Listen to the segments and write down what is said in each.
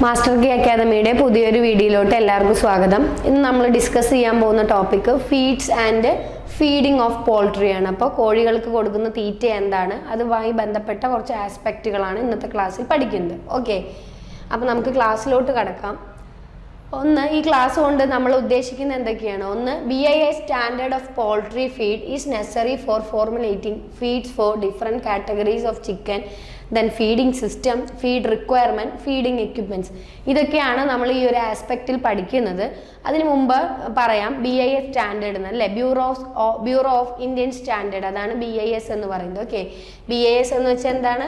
Master കി അക്കാദമിയുടെ പുതിയൊരു വീഡിയോയിലോട്ട് എല്ലാവർക്കും സ്വാഗതം. ഇന്ന് നമ്മൾ ഡിസ്കസ് ചെയ്യാൻ പോകുന്ന topic feeds and feeding of poultry ആണ്. അപ്പോൾ കോഴികൾക്ക് കൊടുക്കുന്ന തീറ്റ എന്താണ്, അതുമായി ബന്ധപ്പെട്ട കുറച്ച് ആസ്പെക്റ്റുകളാണ് ഇന്നത്തെ ക്ലാസ്സിൽ പഠിക്കുന്നത്. ഓക്കെ, അപ്പോൾ നമുക്ക് ക്ലാസ്സിലോട്ട് കടക്കാം. ഒന്ന്, ഈ ക്ലാസ് കൊണ്ട് നമ്മൾ ഉദ്ദേശിക്കുന്നത് എന്തൊക്കെയാണ്? ഒന്ന്, BIS standard of poultry feed is necessary for formulating feeds for different categories of chicken, then feeding system, feed requirement, feeding equipments. ഇതൊക്കെയാണ് നമ്മൾ ഈ ഒരു ആസ്പെക്റ്റിൽ പഠിക്കുന്നത്. അതിന് മുമ്പ് പറയാം BIS സ്റ്റാൻഡേർഡ് എന്നല്ലേ, ബ്യൂറോ ഓഫ് ഇന്ത്യൻ സ്റ്റാൻഡേർഡ്, അതാണ് BIS എന്ന് പറയുന്നത്. ഓക്കെ, BIS എന്ന് വെച്ചാൽ എന്താണ്?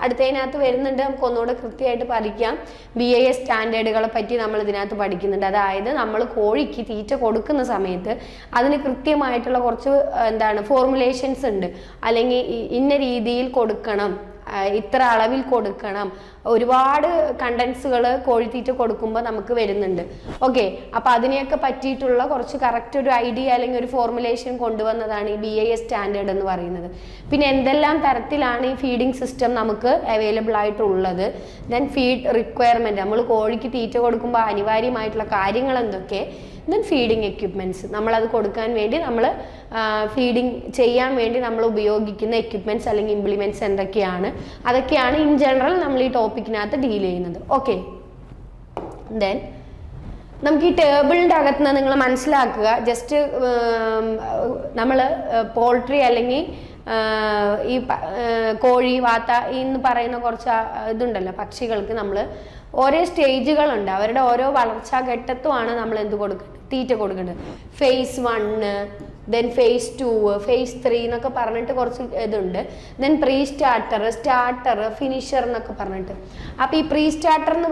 അടുത്തതിനകത്ത് വരുന്നുണ്ട്, നമുക്ക് ഒന്നുകൂടെ കൃത്യമായിട്ട് പഠിക്കാം. BIS സ്റ്റാൻഡേർഡുകളെ പറ്റി നമ്മൾ ഇതിനകത്ത് പഠിക്കുന്നുണ്ട്. അതായത് നമ്മൾ കോഴിക്ക് തീറ്റ കൊടുക്കുന്ന സമയത്ത് അതിന് കൃത്യമായിട്ടുള്ള കുറച്ച് ഫോർമുലേഷൻസ് ഉണ്ട്. അല്ലെങ്കിൽ ഇന്ന രീതിയിൽ കൊടുക്കണം, ഇത്ര അളവിൽ കൊടുക്കണം, ഒരുപാട് കണ്ടൻസുകൾ കോഴിത്തീറ്റ കൊടുക്കുമ്പോൾ നമുക്ക് വരുന്നുണ്ട്. ഓക്കെ, അപ്പോൾ അതിനെയൊക്കെ പറ്റിയിട്ടുള്ള കുറച്ച് കറക്റ്റ് ഒരു ഐഡിയ അല്ലെങ്കിൽ ഒരു ഫോർമുലേഷൻ കൊണ്ടുവന്നതാണ് ഈ BIS സ്റ്റാൻഡേർഡ് എന്ന് പറയുന്നത്. പിന്നെ എന്തെല്ലാം തരത്തിലാണ് ഈ ഫീഡിംഗ് സിസ്റ്റം നമുക്ക് അവൈലബിൾ ആയിട്ടുള്ളത്, ദെൻ ഫീഡ് റിക്വയർമെൻറ്റ്, നമ്മൾ കോഴിക്ക് തീറ്റ കൊടുക്കുമ്പോൾ അനിവാര്യമായിട്ടുള്ള കാര്യങ്ങൾ എന്തൊക്കെ, ദെൻ ഫീഡിങ് എക്യുപ്മെൻറ്റ്സ്, നമ്മളത് കൊടുക്കാൻ വേണ്ടി നമ്മൾ ഫീഡിങ് ചെയ്യാൻ വേണ്ടി നമ്മൾ ഉപയോഗിക്കുന്ന എക്യുപ്മെൻറ്റ്സ് അല്ലെങ്കിൽ ഇംപ്ലിമെൻറ്റ്സ് എന്തൊക്കെയാണ്, അതൊക്കെയാണ് ഇൻ ജനറൽ നമ്മൾ ഈ ടോപ്പിക്കിനകത്ത് ഡീൽ ചെയ്യുന്നത്. ഓക്കെ, ദെൻ നമുക്ക് ഈ ടേബിളിൻ്റെ അകത്ത് നിന്ന് നിങ്ങൾ മനസ്സിലാക്കുക, ജസ്റ്റ് നമ്മൾ പോൾട്രി അല്ലെങ്കിൽ ഈ കോഴി, വാത്ത എന്ന് പറയുന്ന കുറച്ച് ഇതുണ്ടല്ലോ, പക്ഷികൾക്ക് നമ്മൾ ഓരോ സ്റ്റേജുകളുണ്ട്. അവരുടെ ഓരോ വളർച്ചാ ഘട്ടത്തുമാണ് നമ്മൾ എന്ത് കൊടുക്കേണ്ടത്, തീറ്റ കൊടുക്കേണ്ടത്. phase 1, ദെൻ phase 2, phase 3 എന്നൊക്കെ പറഞ്ഞിട്ട് കുറച്ച് ഇതുണ്ട്. Then pre starter, starter, finisher എന്നൊക്കെ പറഞ്ഞിട്ട്. അപ്പോൾ ഈ പ്രീ സ്റ്റാർട്ടർ എന്ന്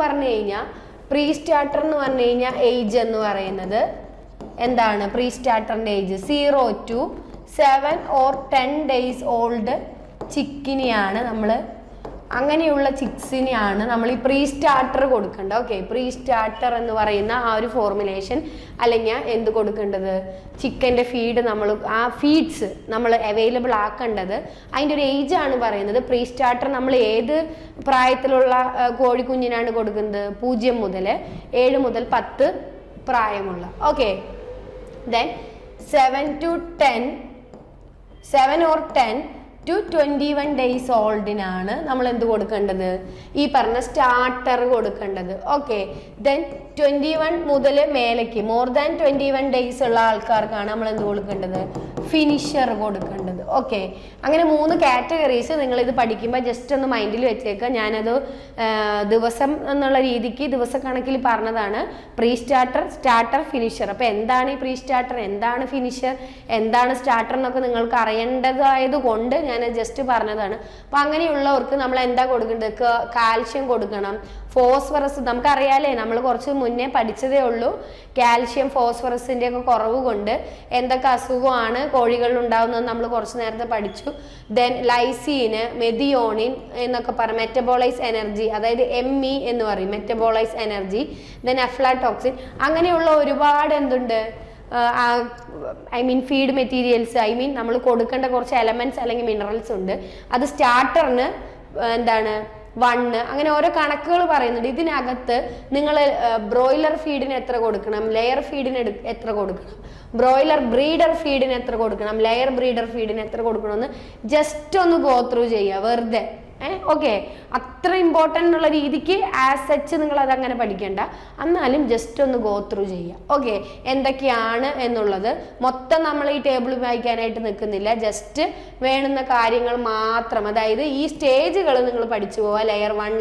പറഞ്ഞു കഴിഞ്ഞാൽ ഏജ് എന്ന് പറയുന്നത് എന്താണ്? പ്രീ സ്റ്റാർട്ടറിൻ്റെ age 0 to 7 or 10 days old ചിക്കിനെയാണ് നമ്മൾ, അങ്ങനെയുള്ള ചിക്സിനെയാണ് നമ്മൾ ഈ പ്രീ സ്റ്റാർട്ടർ കൊടുക്കേണ്ടത്. ഓക്കെ, പ്രീ സ്റ്റാർട്ടർ എന്ന് പറയുന്ന ആ ഒരു ഫോർമുലേഷൻ അല്ലെങ്കിൽ എന്ത് കൊടുക്കേണ്ടത്, ചിക്കൻ്റെ ഫീഡ്, നമ്മൾ ആ ഫീഡ്സ് നമ്മൾ അവൈലബിൾ ആക്കേണ്ടത് അതിൻ്റെ ഒരു ഏജ് ആണ് പറയുന്നത്. പ്രീ സ്റ്റാർട്ടർ നമ്മൾ ഏത് പ്രായത്തിലുള്ള കോഴിക്കുഞ്ഞിനാണ് കൊടുക്കുന്നത്? 0 മുതൽ 7 മുതൽ 10 പ്രായമുള്ള. Okay, then 7 or 10 to 21 days ഓൾഡിനാണ് നമ്മൾ എന്ത് കൊടുക്കേണ്ടത്? ഈ പറഞ്ഞ സ്റ്റാർട്ടർ കൊടുക്കേണ്ടത്. ഓക്കെ, ദെൻ 21 മുതൽ മേലേക്ക് മോർ ദാൻ 21 days ഉള്ള ആൾക്കാർക്കാണ് നമ്മൾ എന്ത് കൊടുക്കേണ്ടത്? ഫിനിഷർ കൊടുക്കേണ്ടത്. ഓക്കെ, അങ്ങനെ 3 കാറ്റഗറീസ് നിങ്ങൾ ഇത് പഠിക്കുമ്പോൾ ജസ്റ്റ് ഒന്ന് മൈൻഡിൽ വെച്ചേക്കുക. ഞാനത് ദിവസം എന്നുള്ള രീതിക്ക് ദിവസക്കണക്കിൽ പറഞ്ഞതാണ്. Pre starter, starter, finisher. അപ്പോൾ എന്താണ് ഈ പ്രീ സ്റ്റാർട്ടർ, എന്താണ് ഫിനിഷർ, എന്താണ് സ്റ്റാർട്ടർ എന്നൊക്കെ നിങ്ങൾക്ക് അറിയേണ്ടതായത് കൊണ്ട് ഞാൻ ജസ്റ്റ് പറഞ്ഞതാണ്. അപ്പോൾ അങ്ങനെയുള്ളവർക്ക് നമ്മൾ എന്താ കൊടുക്കേണ്ടത്? കാൽഷ്യം കൊടുക്കണം, ഫോസ്ഫറസ്. നമുക്കറിയാലേ, നമ്മൾ കുറച്ച് മുന്നേ പഠിച്ചതേ ഉള്ളൂ, കാൽഷ്യം ഫോസ്ഫറസിൻ്റെ ഒക്കെ കുറവ് കൊണ്ട് എന്തൊക്കെ അസുഖമാണ് കോഴികളിൽ ഉണ്ടാകുന്നത് നമ്മൾ കുറച്ച് നേരത്തെ പഠിച്ചു. ദെൻ ലൈസീന്, മെതിയോണിൻ എന്നൊക്കെ പറയും, മെറ്റബോളൈസ് എനർജി, അതായത് ME എന്ന് പറയും, മെറ്റബോളൈസ് എനർജി. ദെൻ അഫ്ലാടോക്സിൻ, അങ്ങനെയുള്ള ഒരുപാട് എന്തുണ്ട്, ഫീഡ് മെറ്റീരിയൽസ്, നമ്മൾ കൊടുക്കേണ്ട കുറച്ച് എലമെന്റ്സ് അല്ലെങ്കിൽ മിനറൽസ് ഉണ്ട്. അത് സ്റ്റാർട്ടറിന് 1, അങ്ങനെ ഓരോ കണക്കുകൾ പറയുന്നുണ്ട്. ഇതിനകത്ത് നിങ്ങൾ ബ്രോയിലർ ഫീഡിന് എത്ര കൊടുക്കണം, ലെയർ ഫീഡിന് എത്ര കൊടുക്കണം, ബ്രോയിലർ ബ്രീഡർ ഫീഡിന് എത്ര കൊടുക്കണം, ലെയർ ബ്രീഡർ ഫീഡിന് എത്ര കൊടുക്കണമെന്ന് ജസ്റ്റ് ഒന്ന് ഗോ ത്രൂ ചെയ്യുക വെറുതെ. ഓക്കെ, അത്ര ഇമ്പോർട്ടൻ്റ് ഉള്ള രീതിക്ക് ആസ് സച്ച് നിങ്ങൾ അതങ്ങനെ പഠിക്കേണ്ട, എന്നാലും ജസ്റ്റ് ഒന്ന് ഗോ ത്രൂ ചെയ്യുക. ഓക്കെ, എന്തൊക്കെയാണ് എന്നുള്ളത് മൊത്തം നമ്മൾ ഈ ടേബിൾ വായിക്കാനായിട്ട് നിൽക്കുന്നില്ല, ജസ്റ്റ് വേണ്ടുന്ന കാര്യങ്ങൾ മാത്രം. അതായത് ഈ സ്റ്റേജുകൾ നിങ്ങൾ പഠിച്ചു പോവുക. Layer 1,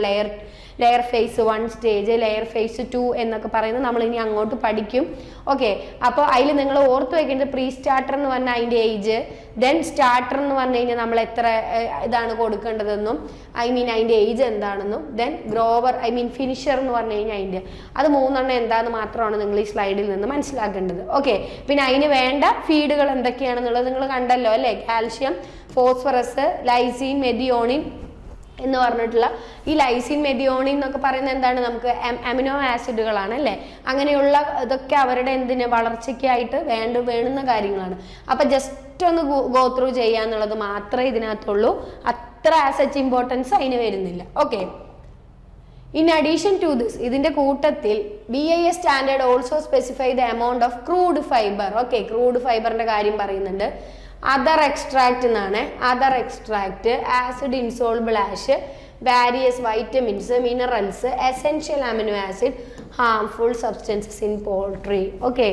layer phase 1 stage, layer phase 2 എന്നൊക്കെ പറയുന്നത് നമ്മൾ ഇനി അങ്ങോട്ട് പഠിക്കും. ഓക്കെ, അപ്പോൾ അതിൽ നിങ്ങൾ ഓർത്ത് വെക്കേണ്ടത് പ്രീ സ്റ്റാർട്ടർ എന്ന് പറഞ്ഞാൽ അതിൻ്റെ ഏജ്, ദെൻ സ്റ്റാർട്ടർ എന്ന് പറഞ്ഞു കഴിഞ്ഞാൽ നമ്മൾ എത്ര ഇതാണ് കൊടുക്കേണ്ടതെന്നും അതിൻ്റെ ഏജ് എന്താണെന്നും, ദെൻ ഗ്രോവർ ഫിനിഷർ എന്ന് പറഞ്ഞു കഴിഞ്ഞാൽ അതിൻ്റെ അത് 3 എന്താണെന്ന് മാത്രമാണ് നിങ്ങൾ ഈ സ്ലൈഡിൽ നിന്ന് മനസ്സിലാക്കേണ്ടത്. ഓക്കെ, പിന്നെ അതിന് വേണ്ട ഫീഡുകൾ എന്തൊക്കെയാണെന്നുള്ളത് നിങ്ങൾ കണ്ടല്ലോ അല്ലേ? കാൽഷ്യം, ഫോസ്ഫറസ്, ലൈസീൻ, മെതിയോണിൻ എന്ന് പറഞ്ഞിട്ടുള്ള ഈ ലൈസിൻ, മെതിയോണിൻ എന്നൊക്കെ പറയുന്നത് എന്താണ്? നമുക്ക് അമിനോ ആസിഡുകളാണ് അല്ലേ? അങ്ങനെയുള്ള ഇതൊക്കെ അവരുടെ വളർച്ചയ്ക്കായിട്ട് വേണ്ടുന്ന കാര്യങ്ങളാണ്. അപ്പം ജസ്റ്റ് ഒന്ന് ഗോ ത്രൂ ചെയ്യാന്നുള്ളത് മാത്രമേ ഇതിനകത്തുള്ളൂ. അത്ര ആസ് സച്ച് ഇമ്പോർട്ടൻസ് അതിന് വരുന്നില്ല. Okay, In addition to this, ഇതിന്റെ കൂട്ടത്തിൽ BIS standard also specify the amount of crude fibre. Okay, crude ഫൈബറിന്റെ കാര്യം പറയുന്നുണ്ട്. അതർ എക്സ്ട്രാക്ട് എന്നാണ്. Other extract, acid insoluble ash, various vitamins, minerals, essential amino acid, harmful substances in poultry. Okay,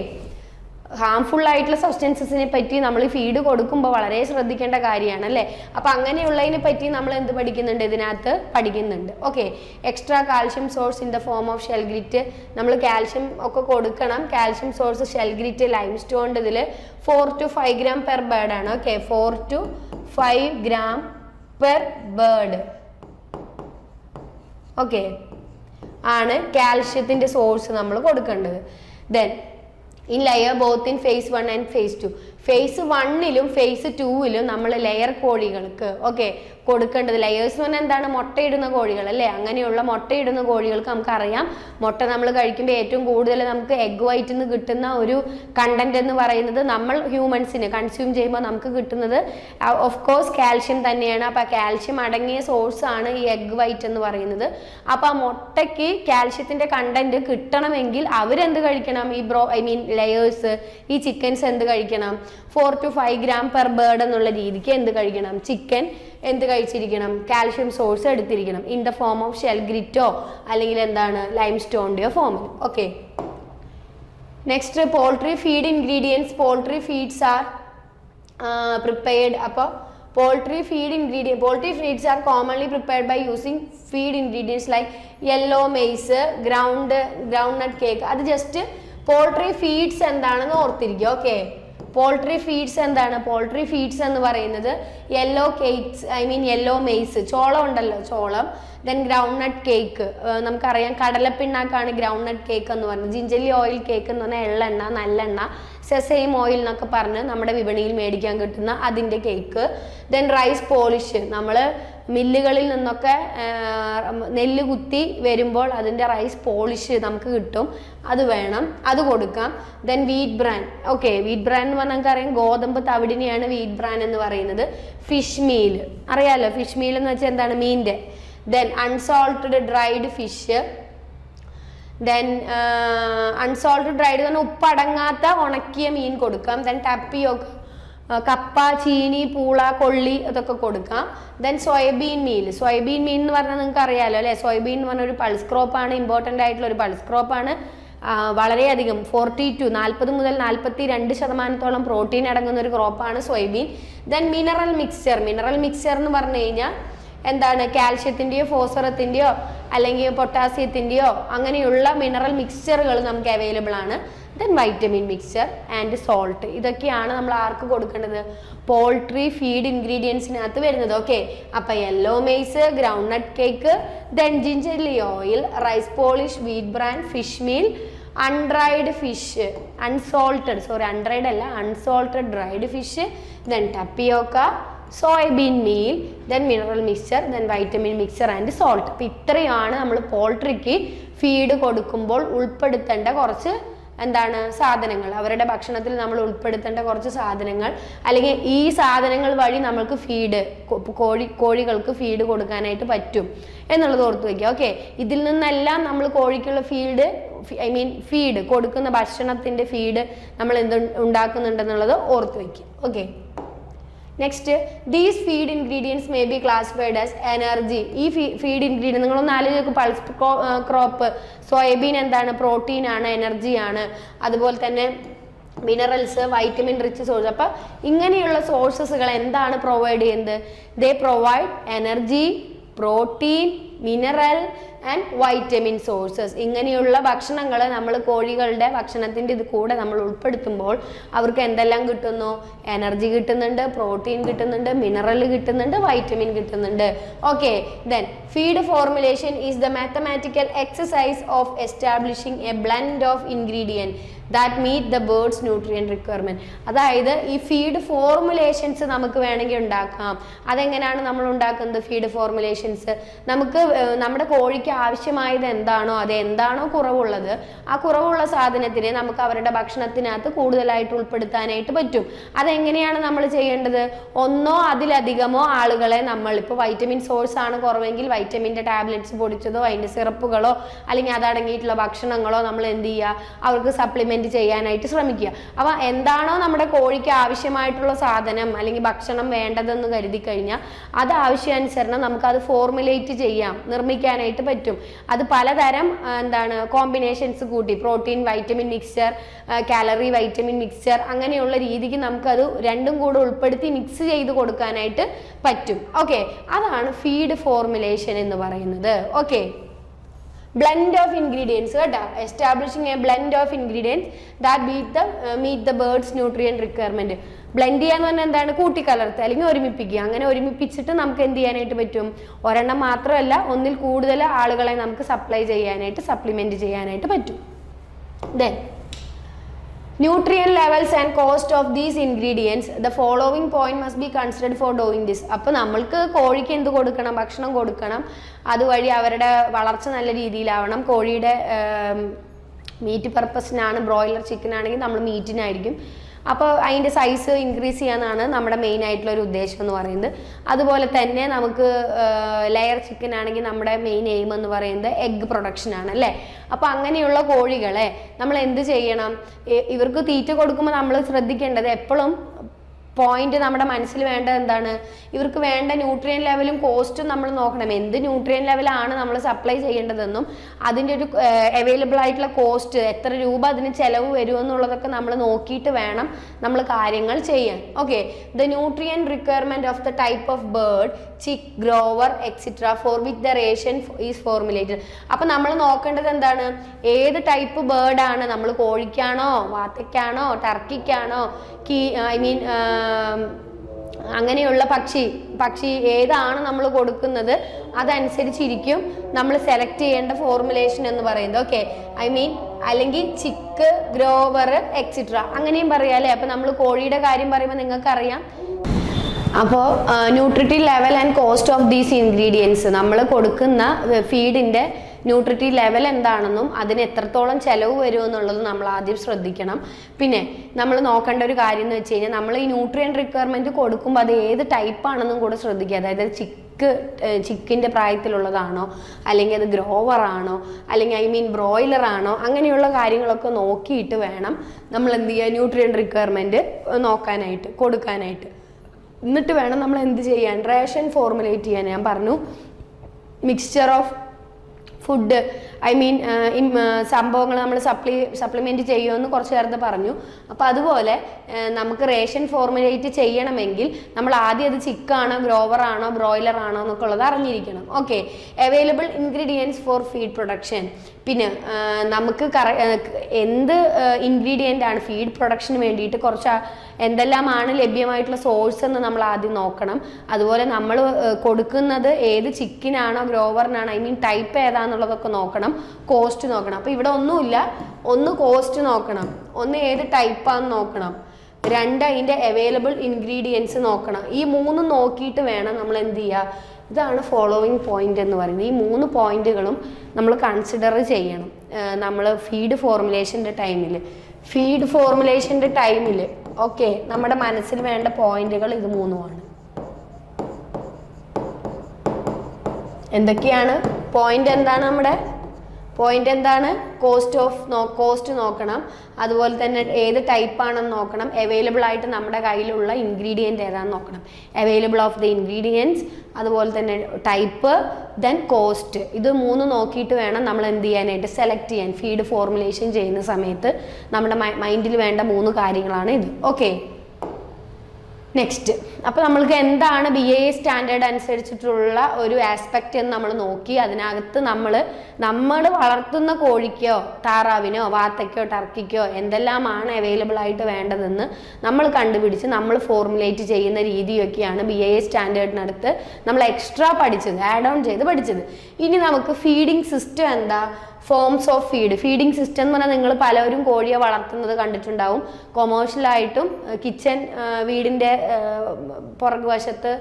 harmful ആയിട്ടുള്ള സബ്സ്റ്റൻസസിനെ പറ്റി നമ്മൾ ഫീഡ് കൊടുക്കുമ്പോൾ വളരെ ശ്രദ്ധിക്കേണ്ട കാര്യമാണ് അല്ലേ. അപ്പം അങ്ങനെയുള്ളതിനെ പറ്റി നമ്മൾ എന്ത് പഠിക്കുന്നുണ്ട്, ഇതിനകത്ത് പഠിക്കുന്നുണ്ട്. Okay, extra calcium source in the form of shell grit. നമ്മൾ കാൽഷ്യം ഒക്കെ കൊടുക്കണം. Calcium source shell grit, limestone ഇതിൽ 4 to 5 gram പെർ ബേർഡ് ആണ്. Okay, 4 to 5 gram per bird. Okay, ആണ് കാൽഷ്യത്തിന്റെ സോഴ്സ് നമ്മൾ കൊടുക്കേണ്ടത്. Then in layer both in phase 1 and phase 2. phase 1ലും phase 2ലും നമ്മൾ ലെയർ കോഴികൾക്ക് ഓക്കെ കൊടുക്കേണ്ടത്. ലെയേഴ്സ് എന്ന് പറഞ്ഞാൽ എന്താണ്, മുട്ടയിടുന്ന കോഴികൾ അല്ലേ. അങ്ങനെയുള്ള മുട്ടയിടുന്ന കോഴികൾക്ക് നമുക്കറിയാം മുട്ട നമ്മൾ കഴിക്കുമ്പോൾ ഏറ്റവും കൂടുതൽ നമുക്ക് എഗ് വൈറ്റിൽ നിന്ന് കിട്ടുന്ന ഒരു കണ്ടന്റ് എന്ന് പറയുന്നത് നമ്മൾ ഹ്യൂമൻസിന് കൺസ്യൂം ചെയ്യുമ്പോൾ നമുക്ക് കിട്ടുന്നത് ഓഫ് കോഴ്സ് കാൽഷ്യം തന്നെയാണ്. അപ്പോൾ കാൽഷ്യം അടങ്ങിയ സോഴ്സ് ആണ് ഈ എഗ് വൈറ്റ് എന്ന് പറയുന്നത്. അപ്പോൾ ആ മുട്ടയ്ക്ക് കാൽഷ്യത്തിന്റെ കണ്ടന്റ് കിട്ടണമെങ്കിൽ അവരെന്ത് കഴിക്കണം, ഈ ലെയേഴ്സ്, ഈ ചിക്കൻസ് എന്ത് കഴിക്കണം, 4 to 5 gram പെർ ബേർഡ് എന്നുള്ള രീതിക്ക് എന്ത് കഴിക്കണം, ചിക്കൻ എന്ത് കഴിച്ചിരിക്കണം, കാൽഷ്യം സോഴ്സ് എടുത്തിരിക്കണം ഇൻ ദ ഫോം ഓഫ് ഷെൽഗ്രിറ്റോ അല്ലെങ്കിൽ എന്താണ് ലൈം സ്റ്റോണിൻ്റെയോ ഫോമിൽ. Okay, next poultry feed ingredients. Poultry feeds are prepared. അപ്പോൾ poultry feeds are commonly prepared by using feed ingredients like yellow maize, groundnut cake. അത് ജസ്റ്റ് പോൾട്രി ഫീഡ്സ് എന്താണെന്ന് ഓർത്തിരിക്കുക. ഓക്കെ, പോൾട്രി ഫീഡ്സ് എന്താണ്, പോൾട്രി ഫീഡ്സ് എന്ന് പറയുന്നത് yellow cakes, yellow maze, ചോളം ഉണ്ടല്ലോ, ചോളം. ദെൻ ഗ്രൗണ്ട് നട്ട് കേക്ക്, നമുക്കറിയാം കടലപ്പിണ്ണാക്കാണ് ഗ്രൗണ്ട് നട്ട് കേക്ക് എന്ന് പറയുന്നത്. ജിഞ്ചലി ഓയിൽ കേക്ക് എന്ന് പറഞ്ഞാൽ എള്ളെണ്ണ, നല്ലെണ്ണ, സെസെയിം ഓയിൽ എന്നൊക്കെ പറഞ്ഞ് നമ്മുടെ വിപണിയിൽ മേടിക്കാൻ കിട്ടുന്ന അതിൻ്റെ കേക്ക്. ദെൻ റൈസ് പോളിഷ്, നമ്മൾ മില്ലുകളിൽ നിന്നൊക്കെ നെല്ല് കുത്തി വരുമ്പോൾ അതിൻ്റെ റൈസ് പോളിഷ് നമുക്ക് കിട്ടും, അത് വേണം, അത് കൊടുക്കാം. Then wheat bran. Okay, wheat bran എന്ന് പറഞ്ഞാൽ നമുക്കറിയാം ഗോതമ്പ് തവിടിനെയാണ് വീറ്റ് ബ്രാൻ എന്ന് പറയുന്നത്. ഫിഷ് മീൽ അറിയാലോ, ഫിഷ് മീൽ എന്ന് വെച്ചാൽ എന്താണ്, മീൻ്റെ. Then unsalted dried fish. Then unsalted dried എന്ന് പറഞ്ഞാൽ ഉപ്പടങ്ങാത്ത ഉണക്കിയ മീൻ കൊടുക്കാം. ദെൻ ടപ്പിയൊക്കെ, കപ്പ, ചീനി, പൂള, കൊള്ളി അതൊക്കെ കൊടുക്കാം. Then soyabean meal. Soyabean meal എന്ന് പറഞ്ഞാൽ നിങ്ങൾക്ക് അറിയാലോ അല്ലേ, സോയാബീൻ എന്ന് പറഞ്ഞ ഒരു പൾസ് ക്രോപ്പാണ്, ഇമ്പോർട്ടൻ്റ് ആയിട്ടുള്ള ഒരു പൾസ് ക്രോപ്പാണ്. വളരെയധികം 40 മുതൽ 42% പ്രോട്ടീൻ അടങ്ങുന്ന ഒരു ക്രോപ്പാണ് soybean. Then mineral mixture. Mineral mixture എന്ന് പറഞ്ഞു കഴിഞ്ഞാൽ എന്താണ്, കാൽഷ്യത്തിൻ്റെയോ ഫോസ്ഫറത്തിൻ്റെയോ അല്ലെങ്കിൽ പൊട്ടാസ്യത്തിൻ്റെയോ അങ്ങനെയുള്ള മിനറൽ മിക്സ്ചറുകൾ നമുക്ക് അവൈലബിൾ ആണ്. Then vitamin mixture and salt. ഇതൊക്കെയാണ് നമ്മൾ ആർക്ക് കൊടുക്കേണ്ടത്, പോൾട്രി ഫീഡ് ഇൻഗ്രീഡിയൻസിനകത്ത് വരുന്നത്. ഓക്കെ, അപ്പം yellow maize, groundnut cake, then gingelly oil, rice polish, wheat bran, fish meal, undried fish, undried അല്ല, unsalted dried fish, then tapioca, soybean meal, then mineral mixture, then vitamin mixture and salt. അപ്പം ഇത്രയാണ് നമ്മൾ പോൾട്രിക്ക് feed കൊടുക്കുമ്പോൾ ഉൾപ്പെടുത്തേണ്ട കുറച്ച് എന്താണ് സാധനങ്ങൾ, അവരുടെ ഭക്ഷണത്തിൽ നമ്മൾ ഉൾപ്പെടുത്തേണ്ട കുറച്ച് സാധനങ്ങൾ, അല്ലെങ്കിൽ ഈ സാധനങ്ങൾ വഴി നമ്മൾക്ക് ഫീഡ് കോഴികൾക്ക് ഫീഡ് കൊടുക്കാനായിട്ട് പറ്റും എന്നുള്ളത് ഓർത്ത് വയ്ക്കുക. ഓക്കെ, ഇതിൽ നിന്നെല്ലാം നമ്മൾ കോഴിക്കുള്ള ഫീഡ് കൊടുക്കുന്ന ഭക്ഷണത്തിൻ്റെ ഫീഡ് നമ്മൾ എന്ത് ഉണ്ടാക്കുന്നുണ്ടെന്നുള്ളത് ഓർത്ത് വയ്ക്കുക. Okay, next, these feed ingredients may be classified as energy. ഈ ഫീഡ് ഇൻഗ്രീഡിയൻറ്റ് നിങ്ങളൊന്ന് ആലോചിച്ച്, പൾസ് ക്രോപ്പ്, സോയാബീൻ എന്താണ്, പ്രോട്ടീൻ ആണ്, എനർജി ആണ്. അതുപോലെ തന്നെ മിനറൽസ്, വൈറ്റമിൻ റിച്ച് സോഴ്സ്. അപ്പം ഇങ്ങനെയുള്ള സോഴ്സസുകൾ എന്താണ് പ്രൊവൈഡ് ചെയ്യുന്നത്, ദേ provide energy, protein, mineral and vitamin sources. ഇങ്ങനെയുള്ള ഭക്ഷണങ്ങൾ നമ്മൾ കോഴികളുടെ ഭക്ഷണത്തിൻ്റെ ഇത് കൂടെ നമ്മൾ ഉൾപ്പെടുത്തുമ്പോൾ അവർക്ക് എന്തെല്ലാം കിട്ടുന്നു, എനർജി കിട്ടുന്നുണ്ട്, പ്രോട്ടീൻ കിട്ടുന്നുണ്ട്, മിനറൽ കിട്ടുന്നുണ്ട്, വൈറ്റമിൻ കിട്ടുന്നുണ്ട്. Okay, then feed formulation is the mathematical exercise of establishing a blend of ingredient that meet the birds nutrient requirement. അതായത് ഈ ഫീഡ് ഫോർമുലേഷൻസ് നമുക്ക് വേണമെങ്കിൽ ഉണ്ടാക്കാം. അതെങ്ങനെയാണ് നമ്മൾ ഉണ്ടാക്കുന്നത്, ഫീഡ് ഫോർമുലേഷൻസ് നമുക്ക് നമ്മുടെ കോഴിക്ക് ആവശ്യമായത് എന്താണോ, അത് എന്താണോ കുറവുള്ളത്, ആ കുറവുള്ള സാധനത്തിനെ നമുക്ക് അവരുടെ ഭക്ഷണത്തിനകത്ത് കൂടുതലായിട്ട് ഉൾപ്പെടുത്താനായിട്ട് പറ്റും. അതെങ്ങനെയാണ് നമ്മൾ ചെയ്യേണ്ടത്? ഒന്നോ അതിലധികമോ ആളുകളെ നമ്മൾ, ഇപ്പോൾ വൈറ്റമിൻ സോഴ്സ് ആണ് കുറവെങ്കിൽ വൈറ്റമിൻ്റെ ടാബ്ലറ്റ്സ് പൊടിച്ചതോ അതിൻ്റെ സിറപ്പുകളോ അല്ലെങ്കിൽ അതടങ്ങിയിട്ടുള്ള ഭക്ഷണങ്ങളോ നമ്മൾ എന്ത് ചെയ്യുക, അവർക്ക് സപ്ലിമെന്റ് ചെയ്യാനായിട്ട് ശ്രമിക്കുക. അപ്പോൾ എന്താണോ നമ്മുടെ കോഴിക്ക് ആവശ്യമായിട്ടുള്ള സാധനം അല്ലെങ്കിൽ ഭക്ഷണം വേണ്ടതെന്ന് കരുതി കഴിഞ്ഞാൽ അത് ആവശ്യാനുസരണം നമുക്കത് ഫോർമുലേറ്റ് ചെയ്യാം, നിർമ്മിക്കാനായിട്ട് പറ്റും. അത് പലതരം കോമ്പിനേഷൻസ് കൂട്ടി, protein vitamin mixture, calorie vitamin mixture, അങ്ങനെയുള്ള രീതിക്ക് നമുക്കത് രണ്ടും കൂടെ ഉൾപ്പെടുത്തി മിക്സ് ചെയ്ത് കൊടുക്കാനായിട്ട് പറ്റും. ഓക്കെ, അതാണ് ഫീഡ് ഫോർമുലേഷൻ എന്ന് പറയുന്നത്. ഓക്കെ, blend of ingredients കേട്ടോ, establishing a blend of ingredients that meet the birds nutrient requirement. Blend ചെയ്യാന്ന് പറഞ്ഞാൽ എന്താണ്? കൂട്ടിക്കലർത്തുക അല്ലെങ്കിൽ ഒരുമിപ്പിക്കുക. അങ്ങനെ ഒരുമിപ്പിച്ചിട്ട് നമുക്ക് എന്ത് ചെയ്യാനായിട്ട് പറ്റും? ഒരെണ്ണം മാത്രമല്ല, ഒന്നിൽ കൂടുതൽ ആളുകളെ നമുക്ക് സപ്ലിമെന്റ് ചെയ്യാനായിട്ട് പറ്റും. Then nutrient levels and cost of these ingredients, the following point must be considered for doing this. അപ്പോൾ നമ്മൾക്ക് കോഴിക്ക് എന്ത് കൊടുക്കണം? ഭക്ഷണം കൊടുക്കണം. അതുവഴി അവരുടെ വളർച്ച നല്ല രീതിയിലാവണം. കോഴിയുടെ മീറ്റ് പർപ്പസിനാണ്, ബ്രോയിലർ ചിക്കൻ ആണെങ്കിൽ നമ്മൾ മീറ്റിനായിരിക്കും. അപ്പോൾ അതിൻ്റെ സൈസ് ഇൻക്രീസ് ചെയ്യാനാണ് നമ്മുടെ മെയിൻ ആയിട്ടുള്ള ഒരു ഉദ്ദേശം എന്ന് പറയുന്നത്. അതുപോലെ തന്നെ നമുക്ക് ലെയർ ചിക്കൻ ആണെങ്കിൽ നമ്മുടെ മെയിൻ എയിം എന്ന് പറയുന്നത് എഗ് പ്രൊഡക്ഷൻ ആണ് അല്ലേ. അപ്പോൾ അങ്ങനെയുള്ള കോഴികളെ നമ്മൾ എന്ത് ചെയ്യണം? ഇവർക്ക് തീറ്റ കൊടുക്കുമ്പോൾ നമ്മൾ ശ്രദ്ധിക്കേണ്ടത് എപ്പോഴും പോയിന്റ് നമ്മുടെ മനസ്സിൽ വേണ്ടത് എന്താണ്? ഇവർക്ക് വേണ്ട ന്യൂട്രിയൻ ലെവലും കോസ്റ്റും നമ്മൾ നോക്കണം. എന്ത് ന്യൂട്രിയൻ ലെവലാണ് നമ്മൾ സപ്ലൈ ചെയ്യേണ്ടതെന്നും അതിൻ്റെ ഒരു അവൈലബിൾ ആയിട്ടുള്ള കോസ്റ്റ്, എത്ര രൂപ അതിന് ചിലവ് വരുമെന്നുള്ളതൊക്കെ നമ്മൾ നോക്കിയിട്ട് വേണം നമ്മൾ കാര്യങ്ങൾ ചെയ്യാൻ. Okay, the nutrient requirement of the type of bird, chick, grower etcetera for which the ration is formulated. അപ്പം നമ്മൾ നോക്കേണ്ടത് എന്താണ്? ഏത് ടൈപ്പ് ബേർഡാണ് നമ്മൾ, കോഴിക്കാണോ, വാത്തയ്ക്കാണോ, ടർക്കിക്കാണോ, അങ്ങനെയുള്ള പക്ഷി ഏതാണ് നമ്മൾ കൊടുക്കുന്നത് അതനുസരിച്ചിരിക്കും നമ്മൾ സെലക്ട് ചെയ്യേണ്ട ഫോർമുലേഷൻ എന്ന് പറയുന്നത്. ഓക്കെ, അല്ലെങ്കിൽ ചിക്ക്, ഗ്രോവർ എക്സെട്ര അങ്ങനെയും പറയാല്ലേ. അപ്പൊ നമ്മൾ കോഴിയുടെ കാര്യം പറയുമ്പോൾ നിങ്ങൾക്കറിയാം. അപ്പോൾ nutritive level and cost of these ingredients, നമ്മൾ കൊടുക്കുന്ന ഫീഡിൻ്റെ ന്യൂട്രിറ്റീവ് ലെവൽ എന്താണെന്നും അതിന് എത്രത്തോളം ചിലവ് വരുമെന്നുള്ളതും നമ്മൾ ആദ്യം ശ്രദ്ധിക്കണം. പിന്നെ നമ്മൾ നോക്കേണ്ട ഒരു കാര്യം എന്ന് വെച്ച് കഴിഞ്ഞാൽ, നമ്മൾ ഈ ന്യൂട്രിയൻ റിക്വയർമെൻറ്റ് കൊടുക്കുമ്പോൾ അത് ഏത് ടൈപ്പാണെന്നും കൂടെ ശ്രദ്ധിക്കുക. അതായത് ചിക്കിൻ്റെ പ്രായത്തിലുള്ളതാണോ, അല്ലെങ്കിൽ അത് ഗ്രോവർ ആണോ, അല്ലെങ്കിൽ ബ്രോയിലർ ആണോ, അങ്ങനെയുള്ള കാര്യങ്ങളൊക്കെ നോക്കിയിട്ട് വേണം നമ്മൾ എന്ത് ചെയ്യുക, ന്യൂട്രിയൻ റിക്വയർമെൻറ്റ് കൊടുക്കാനായിട്ട്. എന്നിട്ട് വേണം നമ്മൾ എന്ത് ചെയ്യാൻ? റേഷൻ ഫോർമുലേറ്റ് ചെയ്യാൻ. ഞാൻ പറഞ്ഞു മിക്സ്ചർ ഓഫ് ഫുഡ്, സംഭവങ്ങൾ നമ്മൾ സപ്ലിമെൻറ്റ് ചെയ്യുമെന്ന് കുറച്ച് നേരത്തെ പറഞ്ഞു. അപ്പോൾ അതുപോലെ നമുക്ക് റേഷൻ ഫോർമുലേറ്റ് ചെയ്യണമെങ്കിൽ നമ്മൾ ആദ്യം അത് ചിക്കാണോ, ഗ്രോവർ ആണോ, ബ്രോയിലർ ആണോ എന്നൊക്കെ ഉള്ളത് അറിഞ്ഞിരിക്കണം. Okay, available ingredients for feed production. പിന്നെ നമുക്ക് എന്ത് ഇൻഗ്രീഡിയൻ്റ് ആണ് ഫീഡ് പ്രൊഡക്ഷന് വേണ്ടിയിട്ട് എന്തെല്ലാമാണ് ലഭ്യമായിട്ടുള്ള സോഴ്സ് എന്ന് നമ്മൾ ആദ്യം നോക്കണം. അതുപോലെ നമ്മൾ കൊടുക്കുന്നത് ഏത് ചിക്കനാണോ, ഗ്രോവറിനാണോ, ടൈപ്പ് ഏതാന്നുള്ളതൊക്കെ നോക്കണം. കോസ്റ്റ് നോക്കണം. അപ്പോൾ ഇവിടെ ഒന്നുമില്ല, ഒന്ന് കോസ്റ്റ് നോക്കണം, ഒന്ന് ഏത് ടൈപ്പാന്ന് നോക്കണം, രണ്ട് അതിൻ്റെ അവൈലബിൾ ഇൻഗ്രീഡിയൻസ് നോക്കണം. ഈ മൂന്ന് നോക്കിയിട്ട് വേണം നമ്മൾ എന്ത് ചെയ്യുക. ഇതാണ് ഫോളോവിങ് പോയിന്റ് എന്ന് പറയുന്നത്. ഈ 3 പോയിന്റുകളും നമ്മൾ കൺസിഡർ ചെയ്യണം നമ്മൾ ഫീഡ് ഫോർമുലേഷൻ്റെ ടൈമിൽ. ഓക്കെ, നമ്മുടെ മനസ്സിൽ വേണ്ട പോയിന്റുകൾ ഇത് 3ആണ്. എന്തൊക്കെയാണ് പോയിന്റ്? എന്താണ്? കോസ്റ്റ് നോക്കണം. അതുപോലെ തന്നെ ഏത് ടൈപ്പാണെന്ന് നോക്കണം. അവൈലബിൾ ആയിട്ട് നമ്മുടെ കയ്യിലുള്ള ഇൻഗ്രീഡിയൻറ്റ് ഏതാണെന്ന് നോക്കണം. അവൈലബിൾ ഓഫ് ദി ഇൻഗ്രീഡിയൻസ്, അതുപോലെ തന്നെ ടൈപ്പ്, ദെൻ കോസ്റ്റ്. ഇത് 3 നോക്കിയിട്ട് വേണം നമ്മൾ എന്ത് ചെയ്യാനായിട്ട്, സെലക്ട് ചെയ്യാൻ. ഫീഡ് ഫോർമുലേഷൻ ചെയ്യുന്ന സമയത്ത് നമ്മുടെ മൈൻഡിൽ വേണ്ട 3 കാര്യങ്ങളാണ് ഇത്. Okay, next. അപ്പോൾ നമ്മൾക്ക് എന്താണ് BIA സ്റ്റാൻഡേർഡ് അനുസരിച്ചിട്ടുള്ള ഒരു ആസ്പെക്റ്റ് എന്ന് നമ്മൾ നോക്കി. അതിനകത്ത് നമ്മൾ വളർത്തുന്ന കോഴിക്കോ, താറാവിനോ, വാത്തയ്ക്കോ, ടർക്കിക്കോ എന്തെല്ലാമാണ് അവൈലബിൾ ആയിട്ട് വേണ്ടതെന്ന് നമ്മൾ കണ്ടുപിടിച്ച് നമ്മൾ ഫോർമുലേറ്റ് ചെയ്യുന്ന രീതിയൊക്കെയാണ് BIA സ്റ്റാൻഡേർഡിനടുത്ത് നമ്മൾ എക്സ്ട്രാ പഠിച്ചത്, ആഡ് ഓൺ ചെയ്ത് പഠിച്ചത്. ഇനി നമുക്ക് ഫീഡിങ് സിസ്റ്റം എന്താ, ഫോംസ് ഓഫ് ഫീഡിങ് സിസ്റ്റം എന്ന് പറഞ്ഞാൽ നിങ്ങൾ പലരും കോഴിയെ വളർത്തുന്നത് കണ്ടിട്ടുണ്ടാവും. കൊമേഴ്ഷ്യലായിട്ടും കിച്ചൺ വീടിൻ്റെ പുറകുവശത്ത്